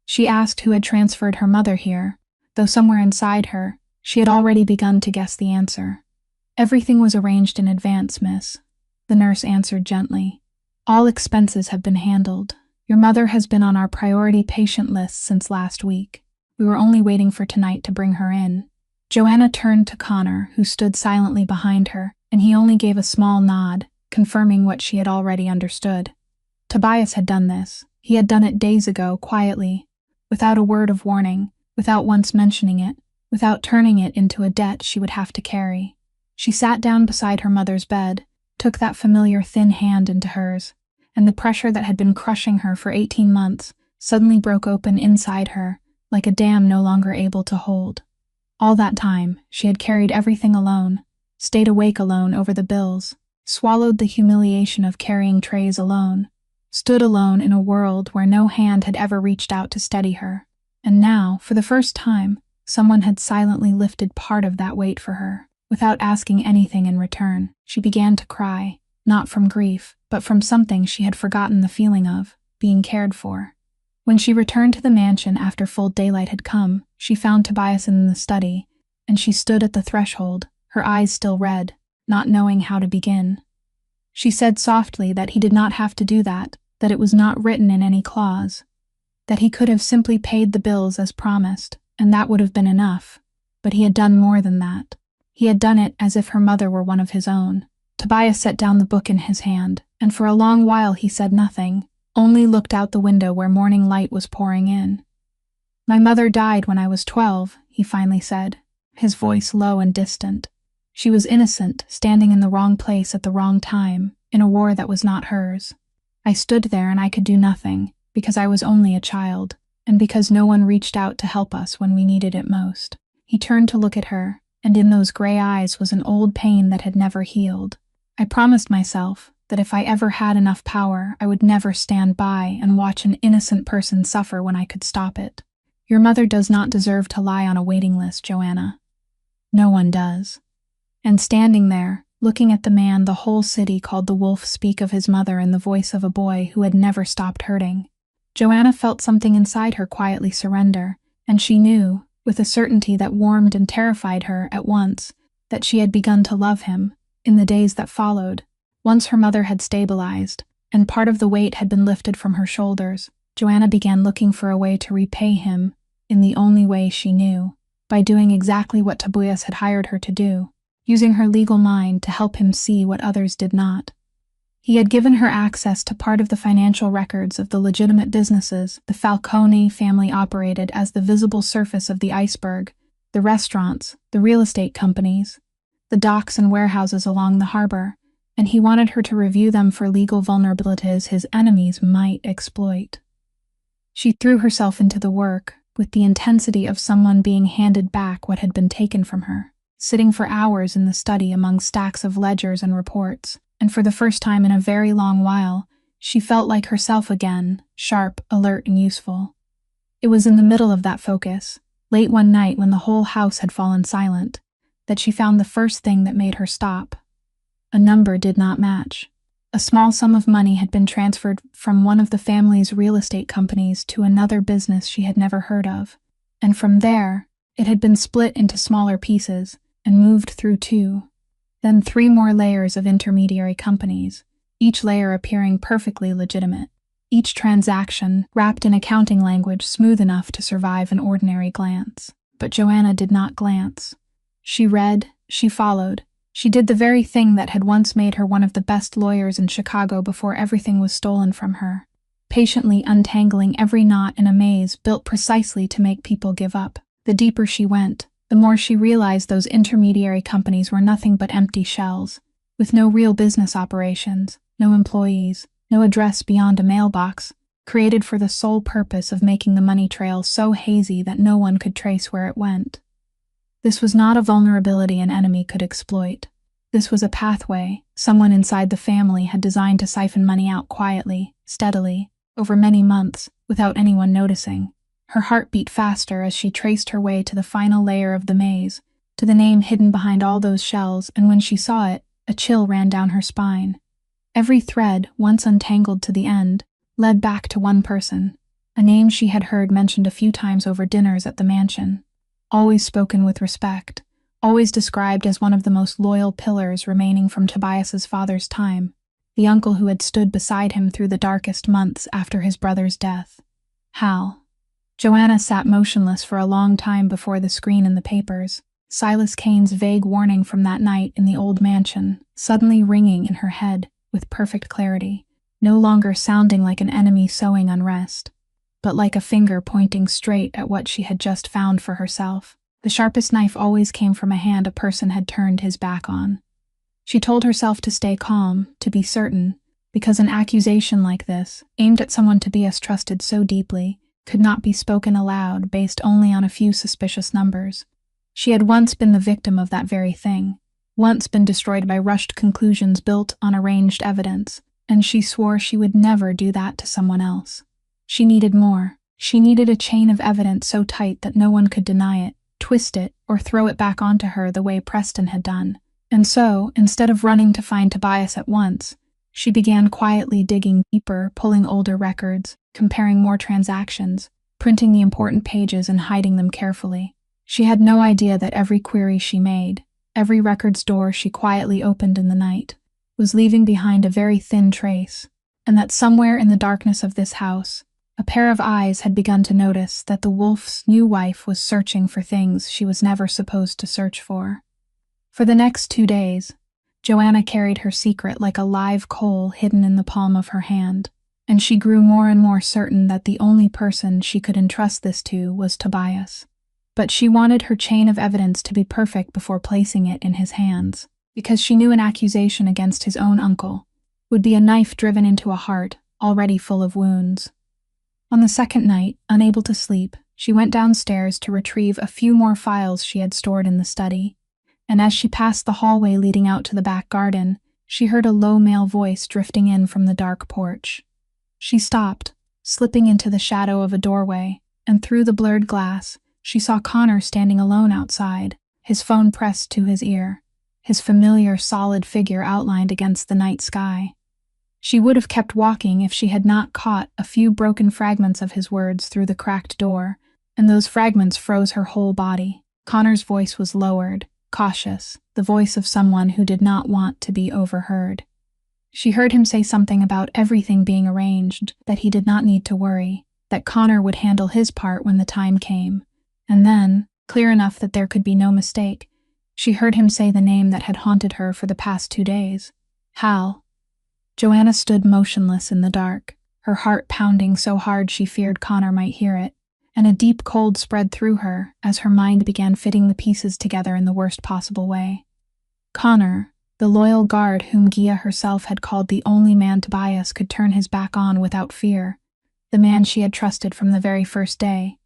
She asked who had transferred her mother here, though somewhere inside her, she had already begun to guess the answer. "Everything was arranged in advance, miss," the nurse answered gently. "All expenses have been handled. Your mother has been on our priority patient list since last week. We were only waiting for tonight to bring her in." Joanna turned to Connor, who stood silently behind her, and he only gave a small nod, confirming what she had already understood. Tobias had done this. He had done it days ago, quietly, without a word of warning, without once mentioning it, without turning it into a debt she would have to carry. She sat down beside her mother's bed, took that familiar thin hand into hers, and the pressure that had been crushing her for 18 months suddenly broke open inside her, like a dam no longer able to hold. All that time, she had carried everything alone, stayed awake alone over the bills, swallowed the humiliation of carrying trays alone, stood alone in a world where no hand had ever reached out to steady her. And now, for the first time, someone had silently lifted part of that weight for her, without asking anything in return. She began to cry, not from grief, but from something she had forgotten the feeling of, being cared for. When she returned to the mansion after full daylight had come, she found Tobias in the study, and she stood at the threshold, her eyes still red, not knowing how to begin. She said softly that he did not have to do that it was not written in any clause, that he could have simply paid the bills as promised, and that would have been enough. But he had done more than that. He had done it as if her mother were one of his own. Tobias set down the book in his hand, and for a long while he said nothing, only looked out the window where morning light was pouring in. "My mother died when I was 12, he finally said, his voice low and distant. She was innocent, standing in the wrong place at the wrong time, in a war that was not hers. I stood there and I could do nothing, because I was only a child, and because no one reached out to help us when we needed it most." He turned to look at her, and in those gray eyes was an old pain that had never healed. "I promised myself that if I ever had enough power, I would never stand by and watch an innocent person suffer when I could stop it. Your mother does not deserve to lie on a waiting list, Joanna. No one does." And standing there, looking at the man the whole city called the wolf speak of his mother in the voice of a boy who had never stopped hurting, Joanna felt something inside her quietly surrender, and she knew, with a certainty that warmed and terrified her at once, that she had begun to love him, in the days that followed. Once her mother had stabilized, and part of the weight had been lifted from her shoulders, Joanna began looking for a way to repay him, in the only way she knew, by doing exactly what Tobias had hired her to do, using her legal mind to help him see what others did not. He had given her access to part of the financial records of the legitimate businesses the Falcone family operated as the visible surface of the iceberg, the restaurants, the real estate companies, the docks and warehouses along the harbor, and he wanted her to review them for legal vulnerabilities his enemies might exploit. She threw herself into the work, with the intensity of someone being handed back what had been taken from her, sitting for hours in the study among stacks of ledgers and reports, and for the first time in a very long while, she felt like herself again, sharp, alert, and useful. It was in the middle of that focus, late one night when the whole house had fallen silent, that she found the first thing that made her stop. A number did not match. A small sum of money had been transferred from one of the family's real estate companies to another business she had never heard of, and from there, It had been split into smaller pieces and moved through 2, then 3 more layers of intermediary companies, each layer appearing perfectly legitimate. Each transaction wrapped in accounting language smooth enough to survive an ordinary glance. But Joanna did not glance. She read, she followed. She did the very thing that had once made her one of the best lawyers in Chicago before everything was stolen from her, patiently untangling every knot in a maze built precisely to make people give up. The deeper she went, the more she realized those intermediary companies were nothing but empty shells, with no real business operations, no employees, no address beyond a mailbox, created for the sole purpose of making the money trail so hazy that no one could trace where it went. This was not a vulnerability an enemy could exploit. This was a pathway someone inside the family had designed to siphon money out quietly, steadily, over many months, without anyone noticing. Her heart beat faster as she traced her way to the final layer of the maze, to the name hidden behind all those shells, and when she saw it, a chill ran down her spine. Every thread, once untangled to the end, led back to one person, a name she had heard mentioned a few times over dinners at the mansion. Always spoken with respect, always described as one of the most loyal pillars remaining from Tobias's father's time, the uncle who had stood beside him through the darkest months after his brother's death. Hal. Joanna sat motionless for a long time before the screen in the papers, Silas Kane's vague warning from that night in the old mansion, suddenly ringing in her head with perfect clarity, no longer sounding like an enemy sowing unrest, but like a finger pointing straight at what she had just found for herself. The sharpest knife always came from a hand a person had turned his back on. She told herself to stay calm, to be certain, because an accusation like this, aimed at someone Tobias trusted so deeply, could not be spoken aloud based only on a few suspicious numbers. She had once been the victim of that very thing, once been destroyed by rushed conclusions built on arranged evidence, and she swore she would never do that to someone else. She needed more. She needed a chain of evidence so tight that no one could deny it, twist it, or throw it back onto her the way Preston had done. And so, instead of running to find Tobias at once, she began quietly digging deeper, pulling older records, comparing more transactions, printing the important pages and hiding them carefully. She had no idea that every query she made, every record's door she quietly opened in the night, was leaving behind a very thin trace, and that somewhere in the darkness of this house, a pair of eyes had begun to notice that the wolf's new wife was searching for things she was never supposed to search for. For the next 2 days, Joanna carried her secret like a live coal hidden in the palm of her hand, and she grew more and more certain that the only person she could entrust this to was Tobias. But she wanted her chain of evidence to be perfect before placing it in his hands, because she knew an accusation against his own uncle would be a knife driven into a heart already full of wounds. On the second night, unable to sleep, she went downstairs to retrieve a few more files she had stored in the study, and as she passed the hallway leading out to the back garden, she heard a low male voice drifting in from the dark porch. She stopped, slipping into the shadow of a doorway, and through the blurred glass, she saw Connor standing alone outside, his phone pressed to his ear, his familiar solid figure outlined against the night sky. She would have kept walking if she had not caught a few broken fragments of his words through the cracked door, and those fragments froze her whole body. Connor's voice was lowered, cautious, the voice of someone who did not want to be overheard. She heard him say something about everything being arranged, that he did not need to worry, that Connor would handle his part when the time came. And then, clear enough that there could be no mistake, she heard him say the name that had haunted her for the past 2 days. Hal. Joanna stood motionless in the dark, her heart pounding so hard she feared Connor might hear it, and a deep cold spread through her as her mind began fitting the pieces together in the worst possible way. Connor, the loyal guard whom Gia herself had called the only man Tobias could turn his back on without fear, the man she had trusted from the very first day,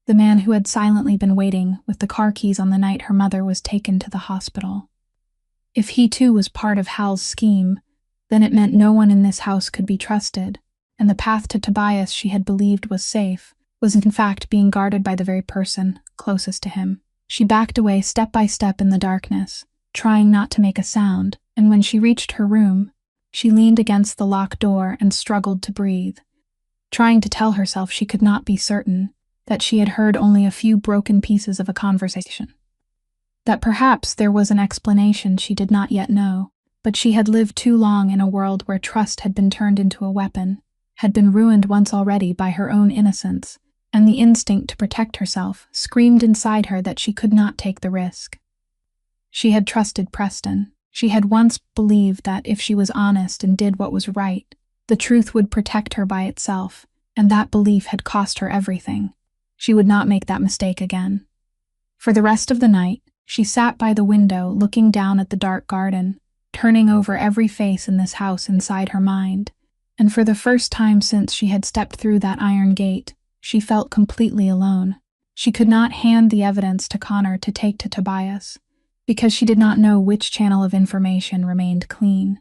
the man who had silently been waiting with the car keys on the night her mother was taken to the hospital. If he too was part of Hal's scheme, then it meant no one in this house could be trusted, and the path to Tobias she had believed was safe was in fact being guarded by the very person closest to him. She backed away step by step in the darkness, trying not to make a sound, and when she reached her room, she leaned against the locked door and struggled to breathe, trying to tell herself she could not be certain, that she had heard only a few broken pieces of a conversation. That perhaps there was an explanation she did not yet know, but she had lived too long in a world where trust had been turned into a weapon, had been ruined once already by her own innocence, and the instinct to protect herself screamed inside her that she could not take the risk. She had trusted Preston. She had once believed that if she was honest and did what was right, the truth would protect her by itself, and that belief had cost her everything. She would not make that mistake again. For the rest of the night, she sat by the window looking down at the dark garden, turning over every face in this house inside her mind, and for the first time since she had stepped through that iron gate, she felt completely alone. She could not hand the evidence to Connor to take to Tobias, because she did not know which channel of information remained clean.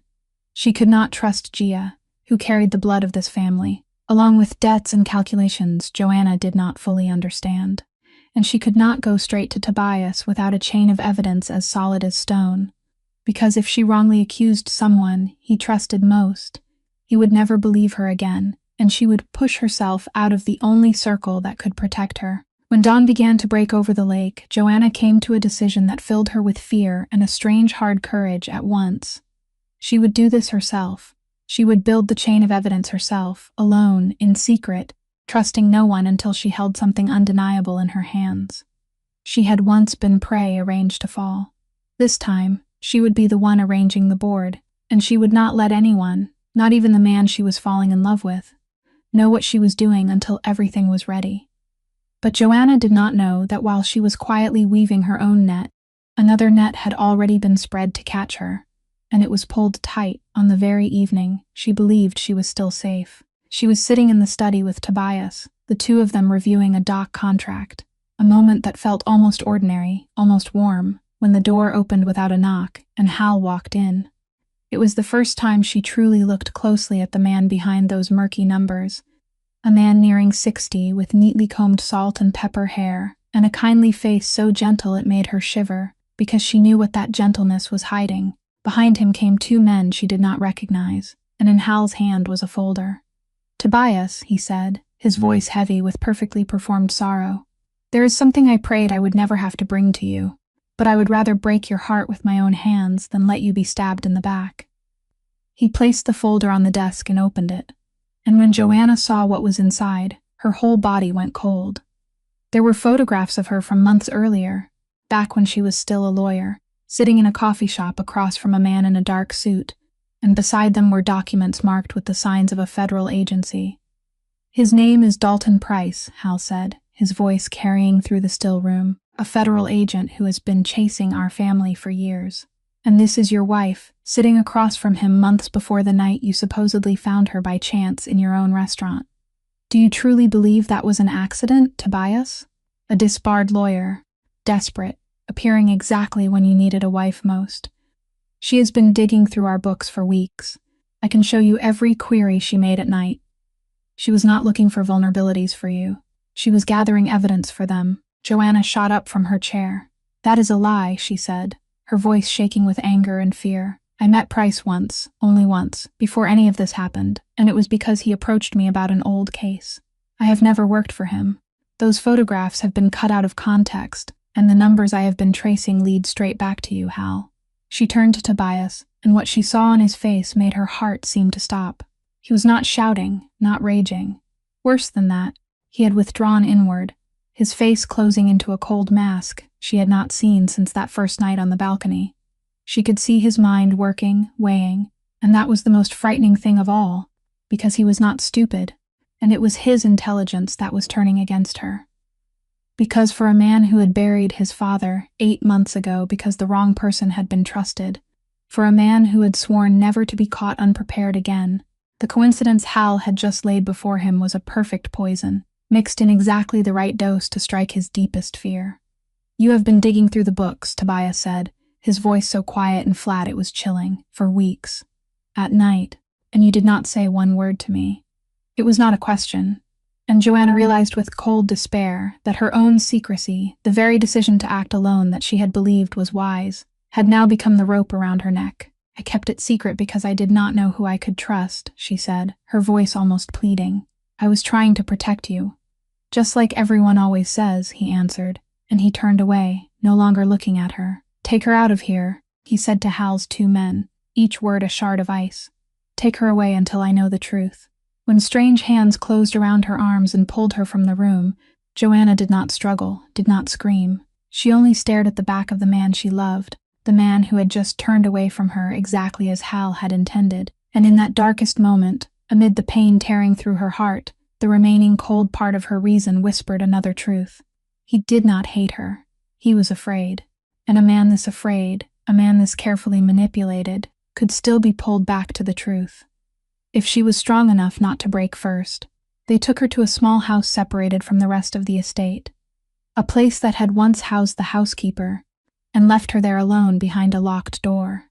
She could not trust Gia, who carried the blood of this family, along with debts and calculations Joanna did not fully understand, and she could not go straight to Tobias without a chain of evidence as solid as stone, because if she wrongly accused someone he trusted most, he would never believe her again, and she would push herself out of the only circle that could protect her. When dawn began to break over the lake, Joanna came to a decision that filled her with fear and a strange hard courage at once. She would do this herself. She would build the chain of evidence herself, alone, in secret, trusting no one until she held something undeniable in her hands. She had once been prey arranged to fall. This time, she would be the one arranging the board, and she would not let anyone, not even the man she was falling in love with, know what she was doing until everything was ready. But Joanna did not know that while she was quietly weaving her own net, another net had already been spread to catch her, and it was pulled tight on the very evening she believed she was still safe. She was sitting in the study with Tobias, the two of them reviewing a dock contract, a moment that felt almost ordinary, almost warm, when the door opened without a knock and Hal walked in. It was the first time she truly looked closely at the man behind those murky numbers, a man nearing 60 with neatly combed salt and pepper hair, and a kindly face so gentle it made her shiver, because she knew what that gentleness was hiding. Behind him came two men she did not recognize, and in Hal's hand was a folder. "Tobias," he said, his voice heavy with perfectly performed sorrow, "there is something I prayed I would never have to bring to you, but I would rather break your heart with my own hands than let you be stabbed in the back." He placed the folder on the desk and opened it, and when Joanna saw what was inside, her whole body went cold. There were photographs of her from months earlier, back when she was still a lawyer, sitting in a coffee shop across from a man in a dark suit, and beside them were documents marked with the signs of a federal agency. "His name is Dalton Price," Hal said, his voice carrying through the still room, "a federal agent who has been chasing our family for years. And this is your wife, sitting across from him months before the night you supposedly found her by chance in your own restaurant. Do you truly believe that was an accident, Tobias?" A disbarred lawyer, desperate, appearing exactly when you needed a wife most. "She has been digging through our books for weeks. I can show you every query she made at night. She was not looking for vulnerabilities for you. She was gathering evidence for them." Joanna shot up from her chair. "That is a lie," she said, her voice shaking with anger and fear. "I met Price once, only once, before any of this happened, and it was because he approached me about an old case. I have never worked for him. Those photographs have been cut out of context, and the numbers I have been tracing lead straight back to you, Hal." She turned to Tobias, and what she saw on his face made her heart seem to stop. He was not shouting, not raging. Worse than that, he had withdrawn inward, his face closing into a cold mask she had not seen since that first night on the balcony. She could see his mind working, weighing, and that was the most frightening thing of all, because he was not stupid, and it was his intelligence that was turning against her. Because for a man who had buried his father 8 months ago because the wrong person had been trusted, for a man who had sworn never to be caught unprepared again, the coincidence Hal had just laid before him was a perfect poison, mixed in exactly the right dose to strike his deepest fear. "You have been digging through the books," Tobias said, his voice so quiet and flat it was chilling, "for weeks. At night, and you did not say one word to me." It was not a question, and Joanna realized with cold despair that her own secrecy, the very decision to act alone that she had believed was wise, had now become the rope around her neck. "I kept it secret because I did not know who I could trust," she said, her voice almost pleading. "I was trying to protect you." Just like everyone always says, he answered, and he turned away, no longer looking at her. Take her out of here, he said to Hal's two men, each word a shard of ice. Take her away until I know the truth. When strange hands closed around her arms and pulled her from the room, Joanna did not struggle, did not scream. She only stared at the back of the man she loved, the man who had just turned away from her exactly as Hal had intended. And in that darkest moment, amid the pain tearing through her heart, the remaining cold part of her reason whispered another truth. He did not hate her. He was afraid. And a man this afraid, a man this carefully manipulated, could still be pulled back to the truth. If she was strong enough not to break first. They took her to a small house separated from the rest of the estate, a place that had once housed the housekeeper, and left her there alone behind a locked door,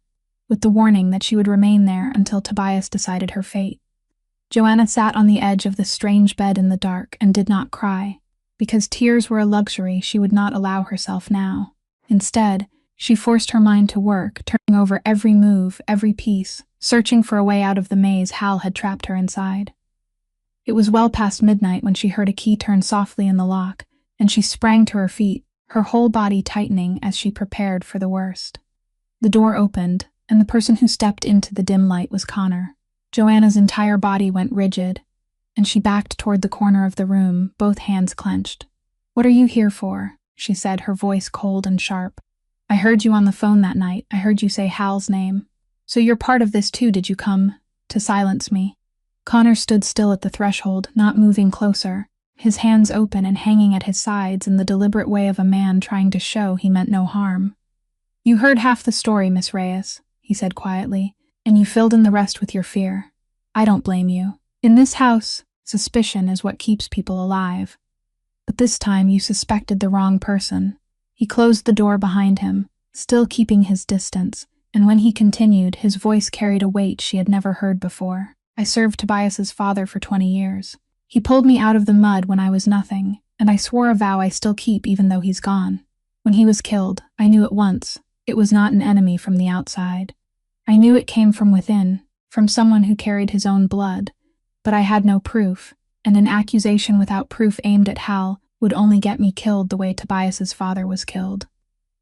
with the warning that she would remain there until Tobias decided her fate. Joanna sat on the edge of the strange bed in the dark and did not cry, because tears were a luxury she would not allow herself now. Instead, she forced her mind to work, turning over every move, every piece, searching for a way out of the maze Hal had trapped her inside. It was well past midnight when she heard a key turn softly in the lock, and she sprang to her feet, her whole body tightening as she prepared for the worst. The door opened, and the person who stepped into the dim light was Connor. Joanna's entire body went rigid, and she backed toward the corner of the room, both hands clenched. "What are you here for?" she said, her voice cold and sharp. "I heard you on the phone that night. I heard you say Hal's name. So you're part of this too, did you come to silence me?" Connor stood still at the threshold, not moving closer, his hands open and hanging at his sides in the deliberate way of a man trying to show he meant no harm. "You heard half the story, Miss Reyes," he said quietly, "and you filled in the rest with your fear. I don't blame you. In this house, suspicion is what keeps people alive. But this time you suspected the wrong person." He closed the door behind him, still keeping his distance, and when he continued, his voice carried a weight she had never heard before. "I served Tobias's father for 20 years. He pulled me out of the mud when I was nothing, and I swore a vow I still keep even though he's gone. When he was killed, I knew at once it was not an enemy from the outside. I knew it came from within, from someone who carried his own blood, but I had no proof, and an accusation without proof aimed at Hal would only get me killed the way Tobias's father was killed."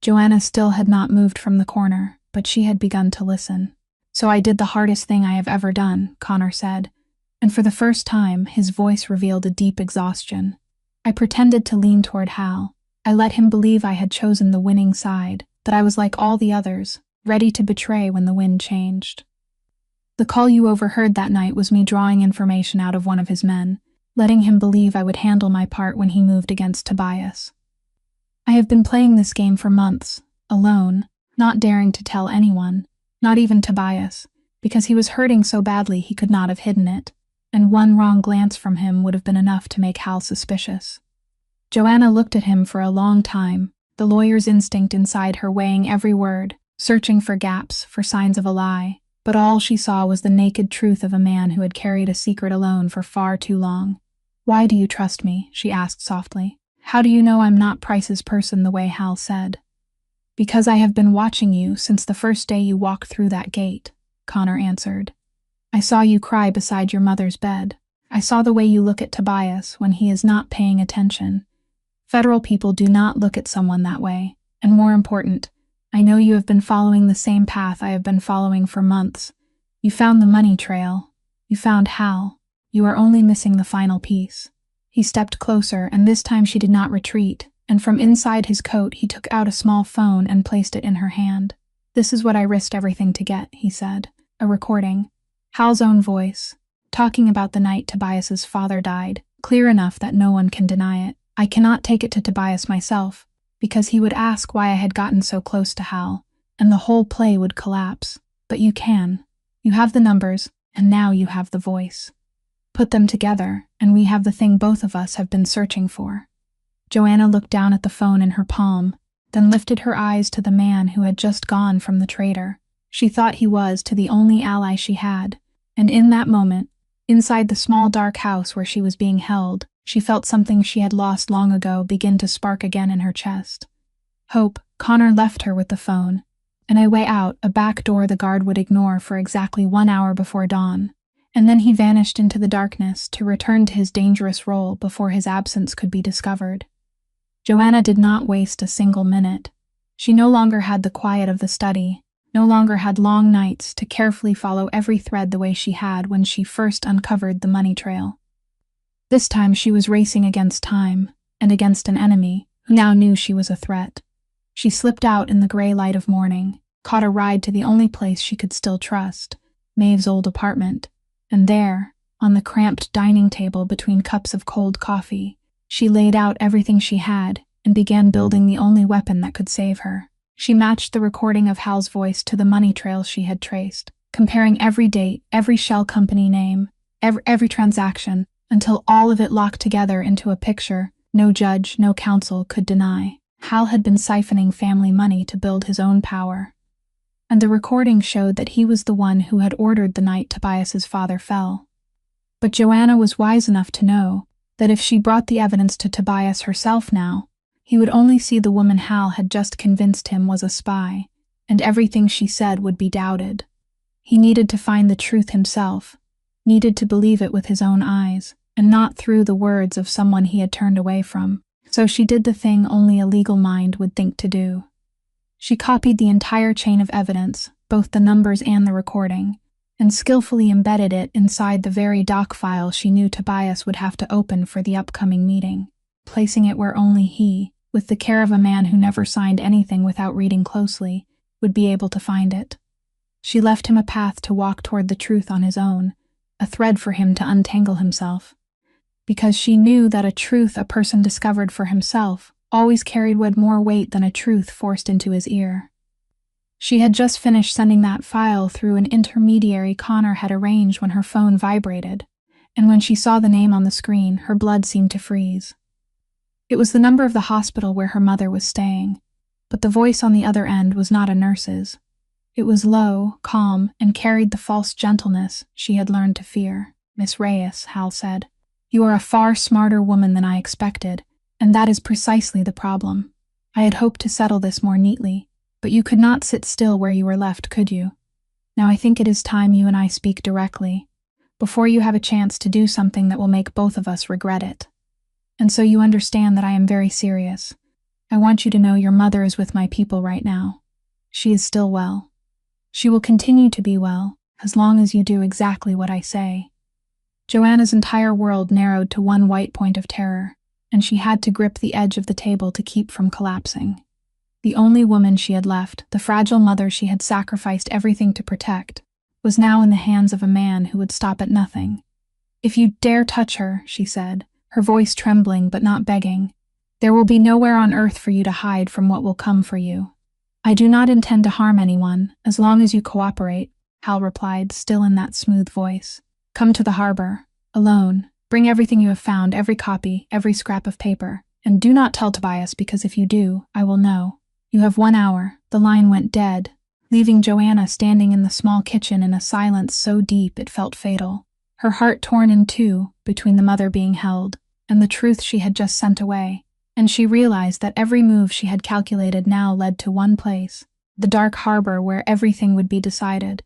Joanna still had not moved from the corner, but she had begun to listen. "So I did the hardest thing I have ever done," Connor said, and for the first time, his voice revealed a deep exhaustion. "I pretended to lean toward Hal. I let him believe I had chosen the winning side, that I was like all the others, ready to betray when the wind changed. The call you overheard that night was me drawing information out of one of his men, letting him believe I would handle my part when he moved against Tobias. I have been playing this game for months, alone, not daring to tell anyone, not even Tobias, because he was hurting so badly he could not have hidden it, and one wrong glance from him would have been enough to make Hal suspicious." Joanna looked at him for a long time, the lawyer's instinct inside her weighing every word, searching for gaps, for signs of a lie, but all she saw was the naked truth of a man who had carried a secret alone for far too long. "Why do you trust me?" she asked softly. "How do you know I'm not Price's person the way Hal said?" "Because I have been watching you since the first day you walked through that gate," Connor answered. "I saw you cry beside your mother's bed. I saw the way you look at Tobias when he is not paying attention. Federal people do not look at someone that way, and more important, I know you have been following the same path I have been following for months. You found the money trail. You found Hal. You are only missing the final piece." He stepped closer, and this time she did not retreat, and from inside his coat he took out a small phone and placed it in her hand. "This is what I risked everything to get," he said. A recording. Hal's own voice, talking about the night Tobias's father died, clear enough that no one can deny it. "I cannot take it to Tobias myself, because he would ask why I had gotten so close to Hal, and the whole play would collapse. But you can. You have the numbers, and now you have the voice. Put them together, and we have the thing both of us have been searching for." Joanna looked down at the phone in her palm, then lifted her eyes to the man who had just gone from the traitor. She thought he was to the only ally she had, and in that moment, inside the small dark house where she was being held, she felt something she had lost long ago begin to spark again in her chest. Hope. Connor left her with the phone, and a way out, a back door the guard would ignore for exactly 1 hour before dawn, And then he vanished into the darkness to return to his dangerous role before his absence could be discovered. Joanna did not waste a single minute. She no longer had the quiet of the study, no longer had long nights to carefully follow every thread the way she had when she first uncovered the money trail. This time she was racing against time, and against an enemy who now knew she was a threat. She slipped out in the gray light of morning, caught a ride to the only place she could still trust, Maeve's old apartment, and there, on the cramped dining table between cups of cold coffee, she laid out everything she had and began building the only weapon that could save her. She matched the recording of Hal's voice to the money trail she had traced, comparing every date, every shell company name, every transaction, until all of it locked together into a picture no judge, no counsel could deny. Hal had been siphoning family money to build his own power. And the recording showed that he was the one who had ordered the night Tobias's father fell. But Joanna was wise enough to know that if she brought the evidence to Tobias herself now, he would only see the woman Hal had just convinced him was a spy, and everything she said would be doubted. He needed to find the truth himself, needed to believe it with his own eyes, and not through the words of someone he had turned away from. So she did the thing only a legal mind would think to do. She copied the entire chain of evidence, both the numbers and the recording, and skillfully embedded it inside the very doc file she knew Tobias would have to open for the upcoming meeting, placing it where only he, with the care of a man who never signed anything without reading closely, would be able to find it. She left him a path to walk toward the truth on his own, a thread for him to untangle himself, because she knew that a truth a person discovered for himself always carried more weight than a truth forced into his ear. She had just finished sending that file through an intermediary Connor had arranged when her phone vibrated, and when she saw the name on the screen, her blood seemed to freeze. It was the number of the hospital where her mother was staying, but the voice on the other end was not a nurse's. It was low, calm, and carried the false gentleness she had learned to fear. "Miss Reyes," Hal said, "you are a far smarter woman than I expected, and that is precisely the problem. I had hoped to settle this more neatly, but you could not sit still where you were left, could you? Now I think it is time you and I speak directly, before you have a chance to do something that will make both of us regret it. And so you understand that I am very serious. I want you to know your mother is with my people right now. She is still well. She will continue to be well, as long as you do exactly what I say." Joanna's entire world narrowed to one white point of terror, and she had to grip the edge of the table to keep from collapsing. The only woman she had left, the fragile mother she had sacrificed everything to protect, was now in the hands of a man who would stop at nothing. "If you dare touch her," she said, her voice trembling but not begging, "there will be nowhere on earth for you to hide from what will come for you." "I do not intend to harm anyone, as long as you cooperate," Hal replied, still in that smooth voice. "Come to the harbor, alone. Bring everything you have found, every copy, every scrap of paper, and do not tell Tobias, because if you do, I will know. You have 1 hour." The line went dead, leaving Joanna standing in the small kitchen in a silence so deep it felt fatal, her heart torn in two between the mother being held and the truth she had just sent away, and she realized that every move she had calculated now led to one place, the dark harbor where everything would be decided.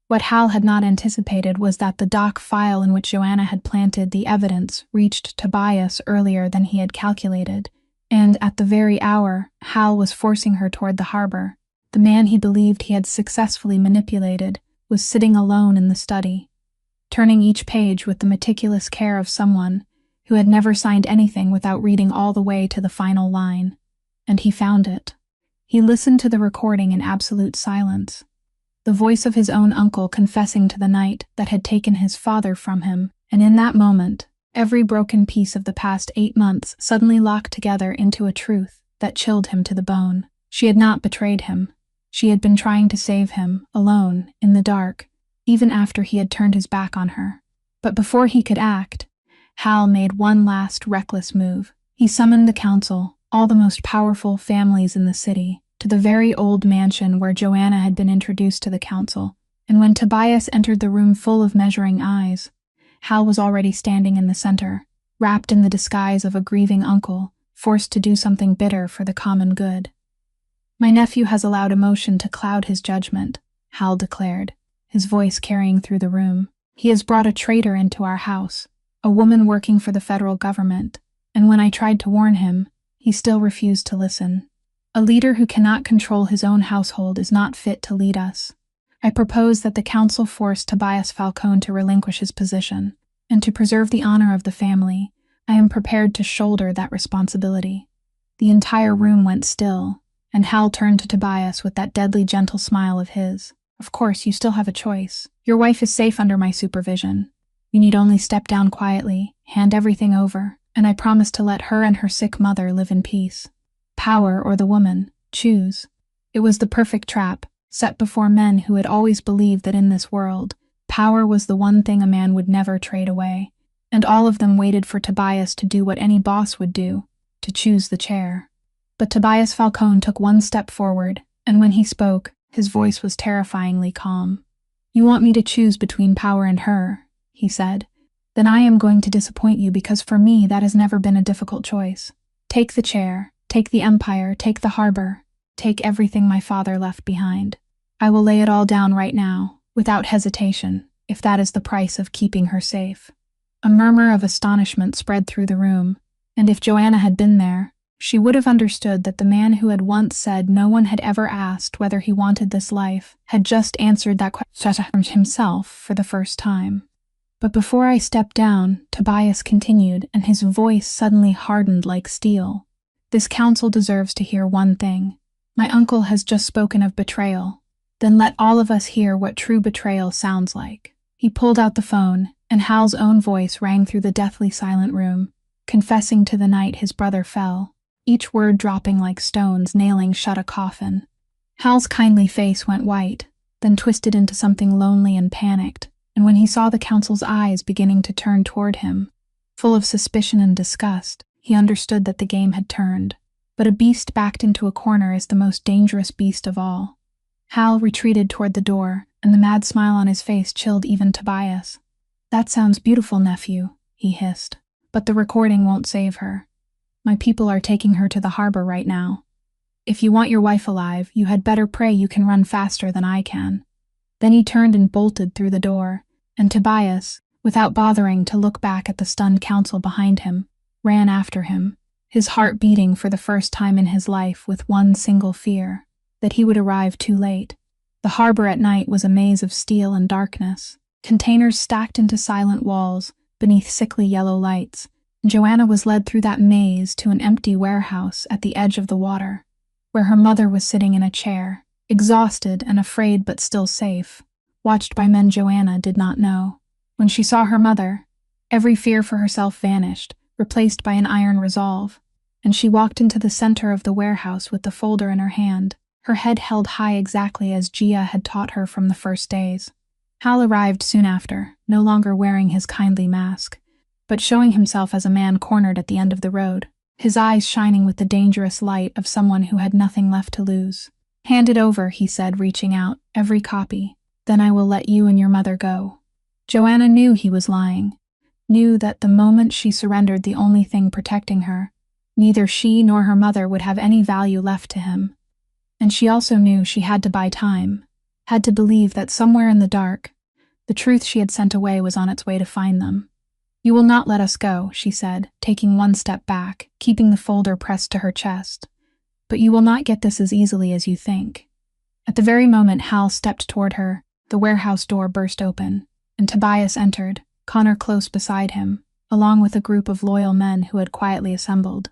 What Hal had not anticipated was that the doc file in which Joanna had planted the evidence reached Tobias earlier than he had calculated, and at the very hour Hal was forcing her toward the harbor, the man he believed he had successfully manipulated was sitting alone in the study, turning each page with the meticulous care of someone who had never signed anything without reading all the way to the final line. And he found it. He listened to the recording in absolute silence, the voice of his own uncle confessing to the night that had taken his father from him, and in that moment, every broken piece of the past 8 months suddenly locked together into a truth that chilled him to the bone. She had not betrayed him. She had been trying to save him, alone, in the dark, even after he had turned his back on her. But before he could act, Hal made one last reckless move. He summoned the council, all the most powerful families in the city, to the very old mansion where Joanna had been introduced to the council, and when Tobias entered the room full of measuring eyes, Hal was already standing in the center, wrapped in the disguise of a grieving uncle, forced to do something bitter for the common good. "My nephew has allowed emotion to cloud his judgment," Hal declared, his voice carrying through the room. He has brought a traitor into our house, a woman working for the federal government, and when I tried to warn him, he still refused to listen. A leader who cannot control his own household is not fit to lead us. I propose that the council force Tobias Falcone to relinquish his position, and to preserve the honor of the family, I am prepared to shoulder that responsibility. The entire room went still, and Hal turned to Tobias with that deadly gentle smile of his. Of course, you still have a choice. Your wife is safe under my supervision. You need only step down quietly, hand everything over, and I promise to let her and her sick mother live in peace. Power or the woman, choose. It was the perfect trap, set before men who had always believed that in this world, power was the one thing a man would never trade away, and all of them waited for Tobias to do what any boss would do, to choose the chair. But Tobias Falcone took one step forward, and when he spoke, his voice was terrifyingly calm. You want me to choose between power and her, he said. Then I am going to disappoint you because for me that has never been a difficult choice. Take the chair, take the empire, take the harbor, take everything my father left behind. I will lay it all down right now, without hesitation, if that is the price of keeping her safe. A murmur of astonishment spread through the room, and if Joanna had been there, she would have understood that the man who had once said no one had ever asked whether he wanted this life had just answered that question himself for the first time. But before I stepped down, Tobias continued, and his voice suddenly hardened like steel. This council deserves to hear one thing. My uncle has just spoken of betrayal. Then let all of us hear what true betrayal sounds like. He pulled out the phone, and Hal's own voice rang through the deathly silent room, confessing to the night his brother fell, each word dropping like stones nailing shut a coffin. Hal's kindly face went white, then twisted into something lonely and panicked, and when he saw the council's eyes beginning to turn toward him, full of suspicion and disgust, he understood that the game had turned. But a beast backed into a corner is the most dangerous beast of all. Hal retreated toward the door, and the mad smile on his face chilled even Tobias. That sounds beautiful, nephew, he hissed, but the recording won't save her. My people are taking her to the harbor right now. If you want your wife alive, you had better pray you can run faster than I can. Then he turned and bolted through the door, and Tobias, without bothering to look back at the stunned council behind him, ran after him, his heart beating for the first time in his life with one single fear, that he would arrive too late. The harbor at night was a maze of steel and darkness, containers stacked into silent walls beneath sickly yellow lights. Joanna was led through that maze to an empty warehouse at the edge of the water, where her mother was sitting in a chair, exhausted and afraid but still safe, watched by men Joanna did not know. When she saw her mother, every fear for herself vanished, replaced by an iron resolve, and she walked into the center of the warehouse with the folder in her hand, her head held high exactly as Gia had taught her from the first days. Hal arrived soon after, no longer wearing his kindly mask, but showing himself as a man cornered at the end of the road, his eyes shining with the dangerous light of someone who had nothing left to lose. Hand it over, he said, reaching out, every copy. Then I will let you and your mother go. Joanna knew he was lying, knew that the moment she surrendered the only thing protecting her, neither she nor her mother would have any value left to him. And she also knew she had to buy time, had to believe that somewhere in the dark, the truth she had sent away was on its way to find them. You will not let us go, she said, taking one step back, keeping the folder pressed to her chest. But you will not get this as easily as you think. At the very moment Hal stepped toward her, the warehouse door burst open, and Tobias entered, Connor close beside him, along with a group of loyal men who had quietly assembled.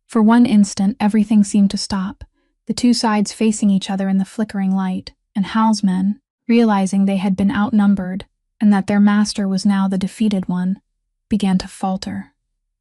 For one instant, everything seemed to stop, the two sides facing each other in the flickering light, and Hal's men, realizing they had been outnumbered and that their master was now the defeated one, began to falter.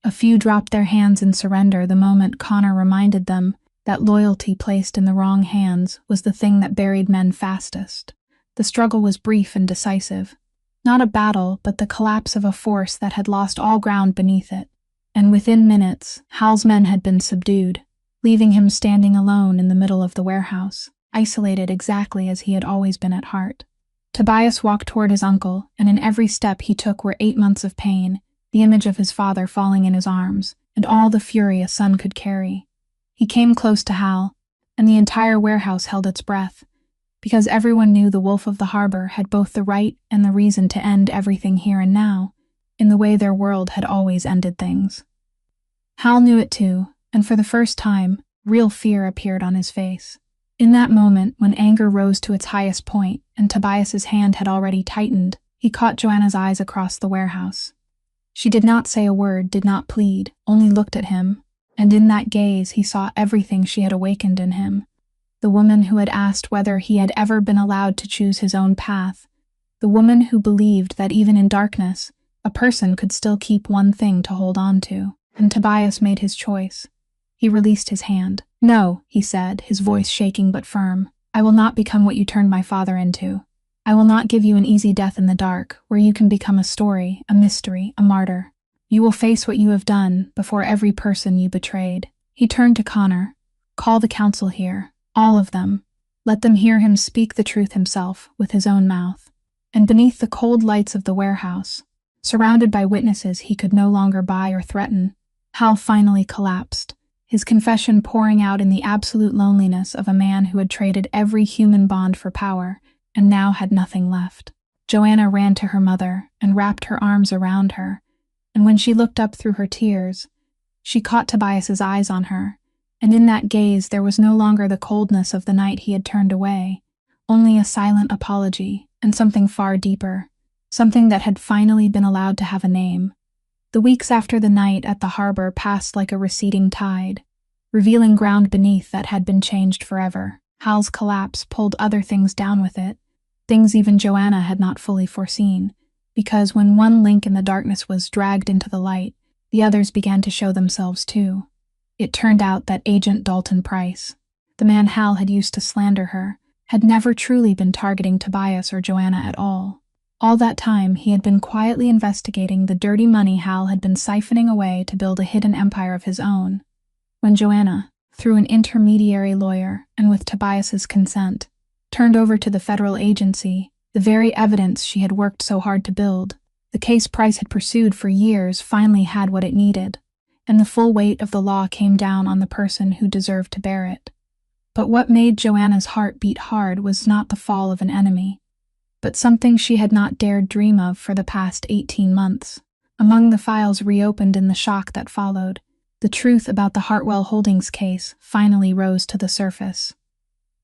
A few dropped their hands in surrender the moment Connor reminded them that loyalty placed in the wrong hands was the thing that buried men fastest. The struggle was brief and decisive. Not a battle, but the collapse of a force that had lost all ground beneath it. And within minutes, Hal's men had been subdued, leaving him standing alone in the middle of the warehouse, isolated exactly as he had always been at heart. Tobias walked toward his uncle, and in every step he took were 8 months of pain, the image of his father falling in his arms, and all the fury a son could carry. He came close to Hal, and the entire warehouse held its breath. because everyone knew the Wolf of the Harbor had both the right and the reason to end everything here and now, in the way their world had always ended things. Hal knew it too, and for the first time, real fear appeared on his face. In that moment, when anger rose to its highest point and Tobias's hand had already tightened, he caught Joanna's eyes across the warehouse. She did not say a word, did not plead, only looked at him, and in that gaze he saw everything she had awakened in him. The woman who had asked whether he had ever been allowed to choose his own path. The woman who believed that even in darkness, a person could still keep one thing to hold on to. And Tobias made his choice. He released his hand. "No," he said, his voice shaking but firm. "I will not become what you turned my father into. I will not give you an easy death in the dark, where you can become a story, a mystery, a martyr. You will face what you have done before every person you betrayed." He turned to Connor. "Call the council here. All of them. Let them hear him speak the truth himself, with his own mouth." And beneath the cold lights of the warehouse, surrounded by witnesses he could no longer buy or threaten, Hal finally collapsed, his confession pouring out in the absolute loneliness of a man who had traded every human bond for power and now had nothing left. Joanna ran to her mother and wrapped her arms around her, and when she looked up through her tears, she caught Tobias's eyes on her, and in that gaze there was no longer the coldness of the night he had turned away, only a silent apology and something far deeper, something that had finally been allowed to have a name. The weeks after the night at the harbor passed like a receding tide, revealing ground beneath that had been changed forever. Hal's collapse pulled other things down with it, things even Joanna had not fully foreseen, because when one link in the darkness was dragged into the light, the others began to show themselves too. It turned out that Agent Dalton Price, the man Hal had used to slander her, had never truly been targeting Tobias or Joanna at all. All that time, he had been quietly investigating the dirty money Hal had been siphoning away to build a hidden empire of his own. When Joanna, through an intermediary lawyer and with Tobias's consent, turned over to the federal agency the very evidence she had worked so hard to build, the case Price had pursued for years finally had what it needed, and the full weight of the law came down on the person who deserved to bear it. But what made Joanna's heart beat hard was not the fall of an enemy, but something she had not dared dream of for the past 18 months. Among the files reopened in the shock that followed, the truth about the Hartwell Holdings case finally rose to the surface.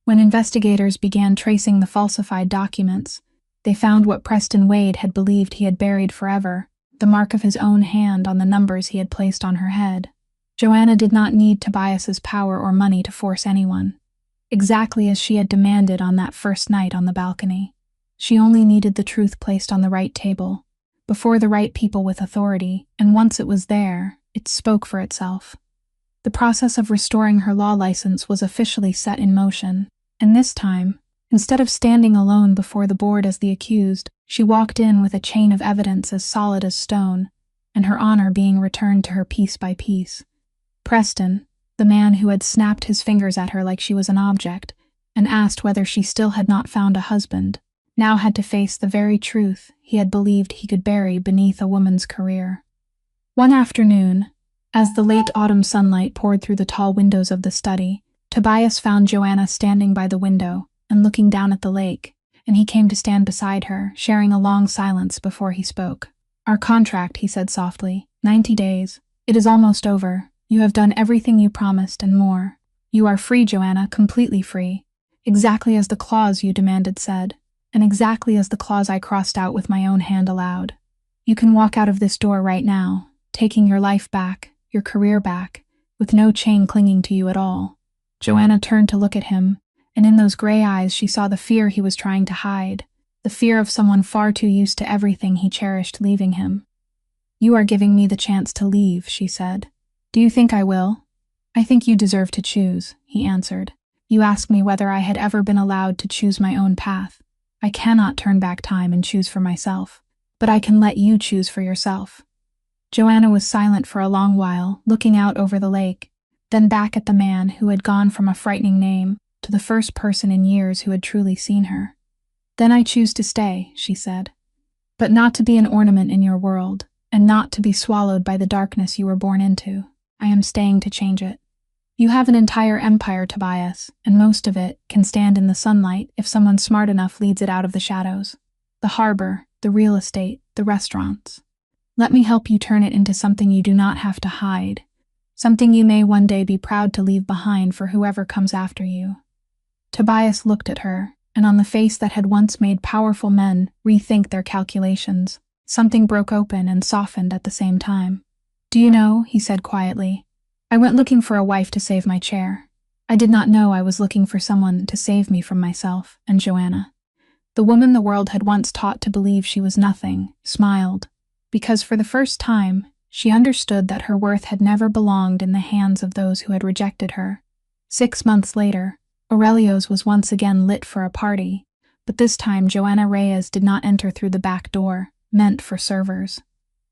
When investigators began tracing the falsified documents, they found what Preston Wade had believed he had buried forever, the mark of his own hand on the numbers he had placed on her head. Joanna did not need Tobias's power or money to force anyone, exactly as she had demanded on that first night on the balcony. She only needed the truth placed on the right table, before the right people with authority, and once it was there, it spoke for itself. The process of restoring her law license was officially set in motion, and this time, instead of standing alone before the board as the accused, she walked in with a chain of evidence as solid as stone, and her honor being returned to her piece by piece. Preston, the man who had snapped his fingers at her like she was an object, and asked whether she still had not found a husband, now had to face the very truth he had believed he could bury beneath a woman's career. One afternoon, as the late autumn sunlight poured through the tall windows of the study, Tobias found Joanna standing by the window and looking down at the lake, and he came to stand beside her, sharing a long silence before he spoke. "Our contract," he said softly, 90 days. It is almost over. You have done everything you promised and more. You are free, Joanna, completely free. Exactly as the clause you demanded said, and exactly as the clause I crossed out with my own hand allowed. You can walk out of this door right now, taking your life back, your career back, with no chain clinging to you at all." Joanna turned to look at him, and in those gray eyes she saw the fear he was trying to hide, the fear of someone far too used to everything he cherished leaving him. "You are giving me the chance to leave," she said. "Do you think I will?" "I think you deserve to choose," he answered. "You asked me whether I had ever been allowed to choose my own path. I cannot turn back time and choose for myself, but I can let you choose for yourself." Joanna was silent for a long while, looking out over the lake, then back at the man who had gone from a frightening name to the first person in years who had truly seen her. "Then I choose to stay," she said. "But not to be an ornament in your world, and not to be swallowed by the darkness you were born into. I am staying to change it." You have an entire empire, Tobias, and most of it can stand in the sunlight if someone smart enough leads it out of the shadows. The harbor, the real estate, the restaurants. Let me help you turn it into something you do not have to hide, something you may one day be proud to leave behind for whoever comes after you. Tobias looked at her, and on the face that had once made powerful men rethink their calculations, something broke open and softened at the same time. Do you know, he said quietly, I went looking for a wife to save my chair. I did not know I was looking for someone to save me from myself and Joanna. The woman the world had once taught to believe she was nothing, smiled, because for the first time, she understood that her worth had never belonged in the hands of those who had rejected her. 6 months later, Aurelio's was once again lit for a party, but this time Joanna Reyes did not enter through the back door, meant for servers.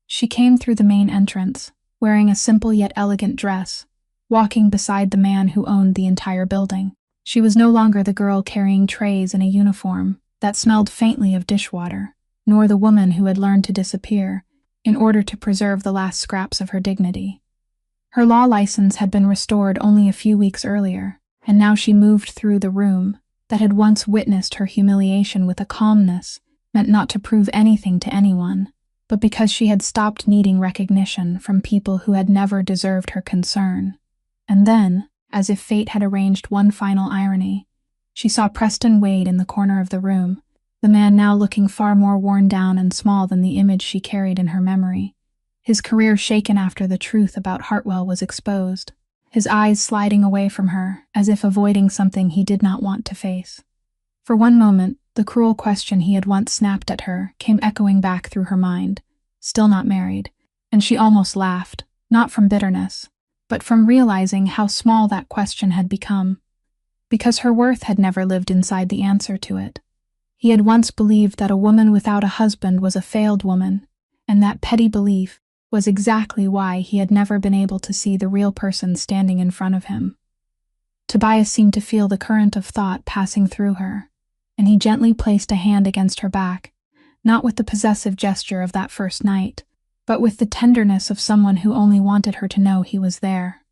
She came through the main entrance, wearing a simple yet elegant dress, walking beside the man who owned the entire building. She was no longer the girl carrying trays in a uniform that smelled faintly of dishwater, nor the woman who had learned to disappear in order to preserve the last scraps of her dignity. Her law license had been restored only a few weeks earlier, and now she moved through the room that had once witnessed her humiliation with a calmness meant not to prove anything to anyone, but because she had stopped needing recognition from people who had never deserved her concern. And then, as if fate had arranged one final irony, she saw Preston Wade in the corner of the room, the man now looking far more worn down and small than the image she carried in her memory. His career shaken after the truth about Hartwell was exposed, his eyes sliding away from her, as if avoiding something he did not want to face. For one moment, the cruel question he had once snapped at her came echoing back through her mind, still not married, and she almost laughed, not from bitterness, but from realizing how small that question had become, because her worth had never lived inside the answer to it. He had once believed that a woman without a husband was a failed woman, and that petty belief was exactly why he had never been able to see the real person standing in front of him. Tobias seemed to feel the current of thought passing through her, and he gently placed a hand against her back, not with the possessive gesture of that first night, but with the tenderness of someone who only wanted her to know he was there.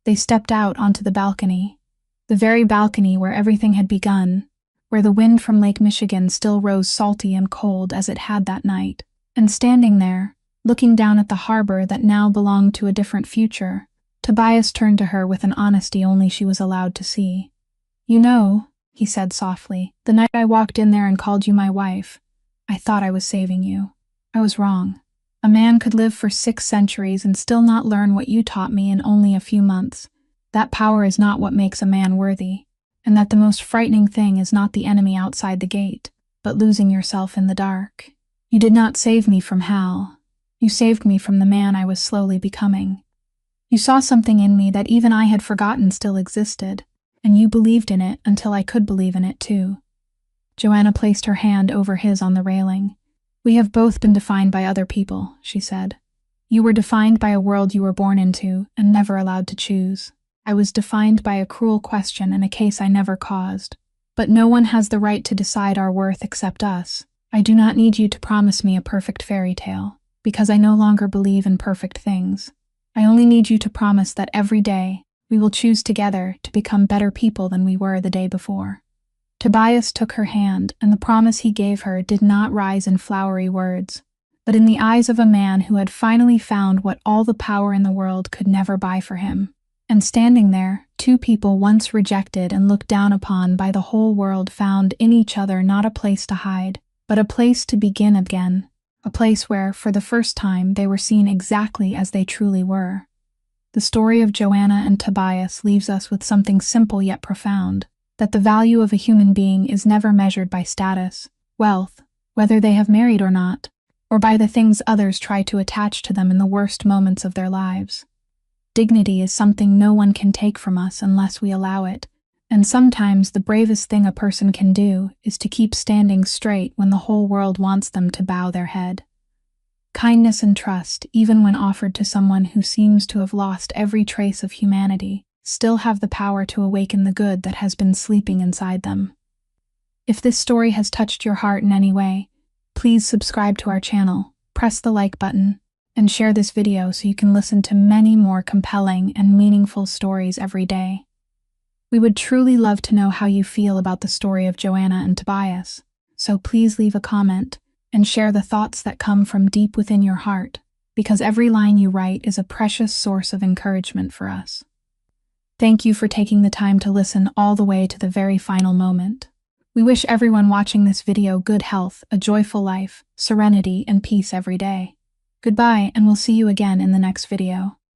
They stepped out onto the balcony, the very balcony where everything had begun, where the wind from Lake Michigan still rose salty and cold as it had that night, and standing there, looking down at the harbor that now belonged to a different future, Tobias turned to her with an honesty only she was allowed to see. You know, he said softly, the night I walked in there and called you my wife, I thought I was saving you. I was wrong. A man could live for 6 centuries and still not learn what you taught me in only a few months. That power is not what makes a man worthy, and that the most frightening thing is not the enemy outside the gate, but losing yourself in the dark. You did not save me from Hal. You saved me from the man I was slowly becoming. You saw something in me that even I had forgotten still existed, and you believed in it until I could believe in it too. Joanna placed her hand over his on the railing. We have both been defined by other people, she said. You were defined by a world you were born into and never allowed to choose. I was defined by a cruel question in a case I never caused. But no one has the right to decide our worth except us. I do not need you to promise me a perfect fairy tale, because I no longer believe in perfect things. I only need you to promise that every day we will choose together to become better people than we were the day before. Tobias took her hand, and the promise he gave her did not rise in flowery words, but in the eyes of a man who had finally found what all the power in the world could never buy for him. And standing there, 2 people once rejected and looked down upon by the whole world found in each other not a place to hide, but a place to begin again, a place where, for the first time, they were seen exactly as they truly were. The story of Joanna and Tobias leaves us with something simple yet profound, that the value of a human being is never measured by status, wealth, whether they have married or not, or by the things others try to attach to them in the worst moments of their lives. Dignity is something no one can take from us unless we allow it, and sometimes the bravest thing a person can do is to keep standing straight when the whole world wants them to bow their head. Kindness and trust, even when offered to someone who seems to have lost every trace of humanity, still have the power to awaken the good that has been sleeping inside them. If this story has touched your heart in any way, please subscribe to our channel, press the like button, and share this video so you can listen to many more compelling and meaningful stories every day. We would truly love to know how you feel about the story of Joanna and Tobias, so please leave a comment and share the thoughts that come from deep within your heart, because every line you write is a precious source of encouragement for us. Thank you for taking the time to listen all the way to the very final moment. We wish everyone watching this video good health, a joyful life, serenity, and peace every day. Goodbye, and we'll see you again in the next video.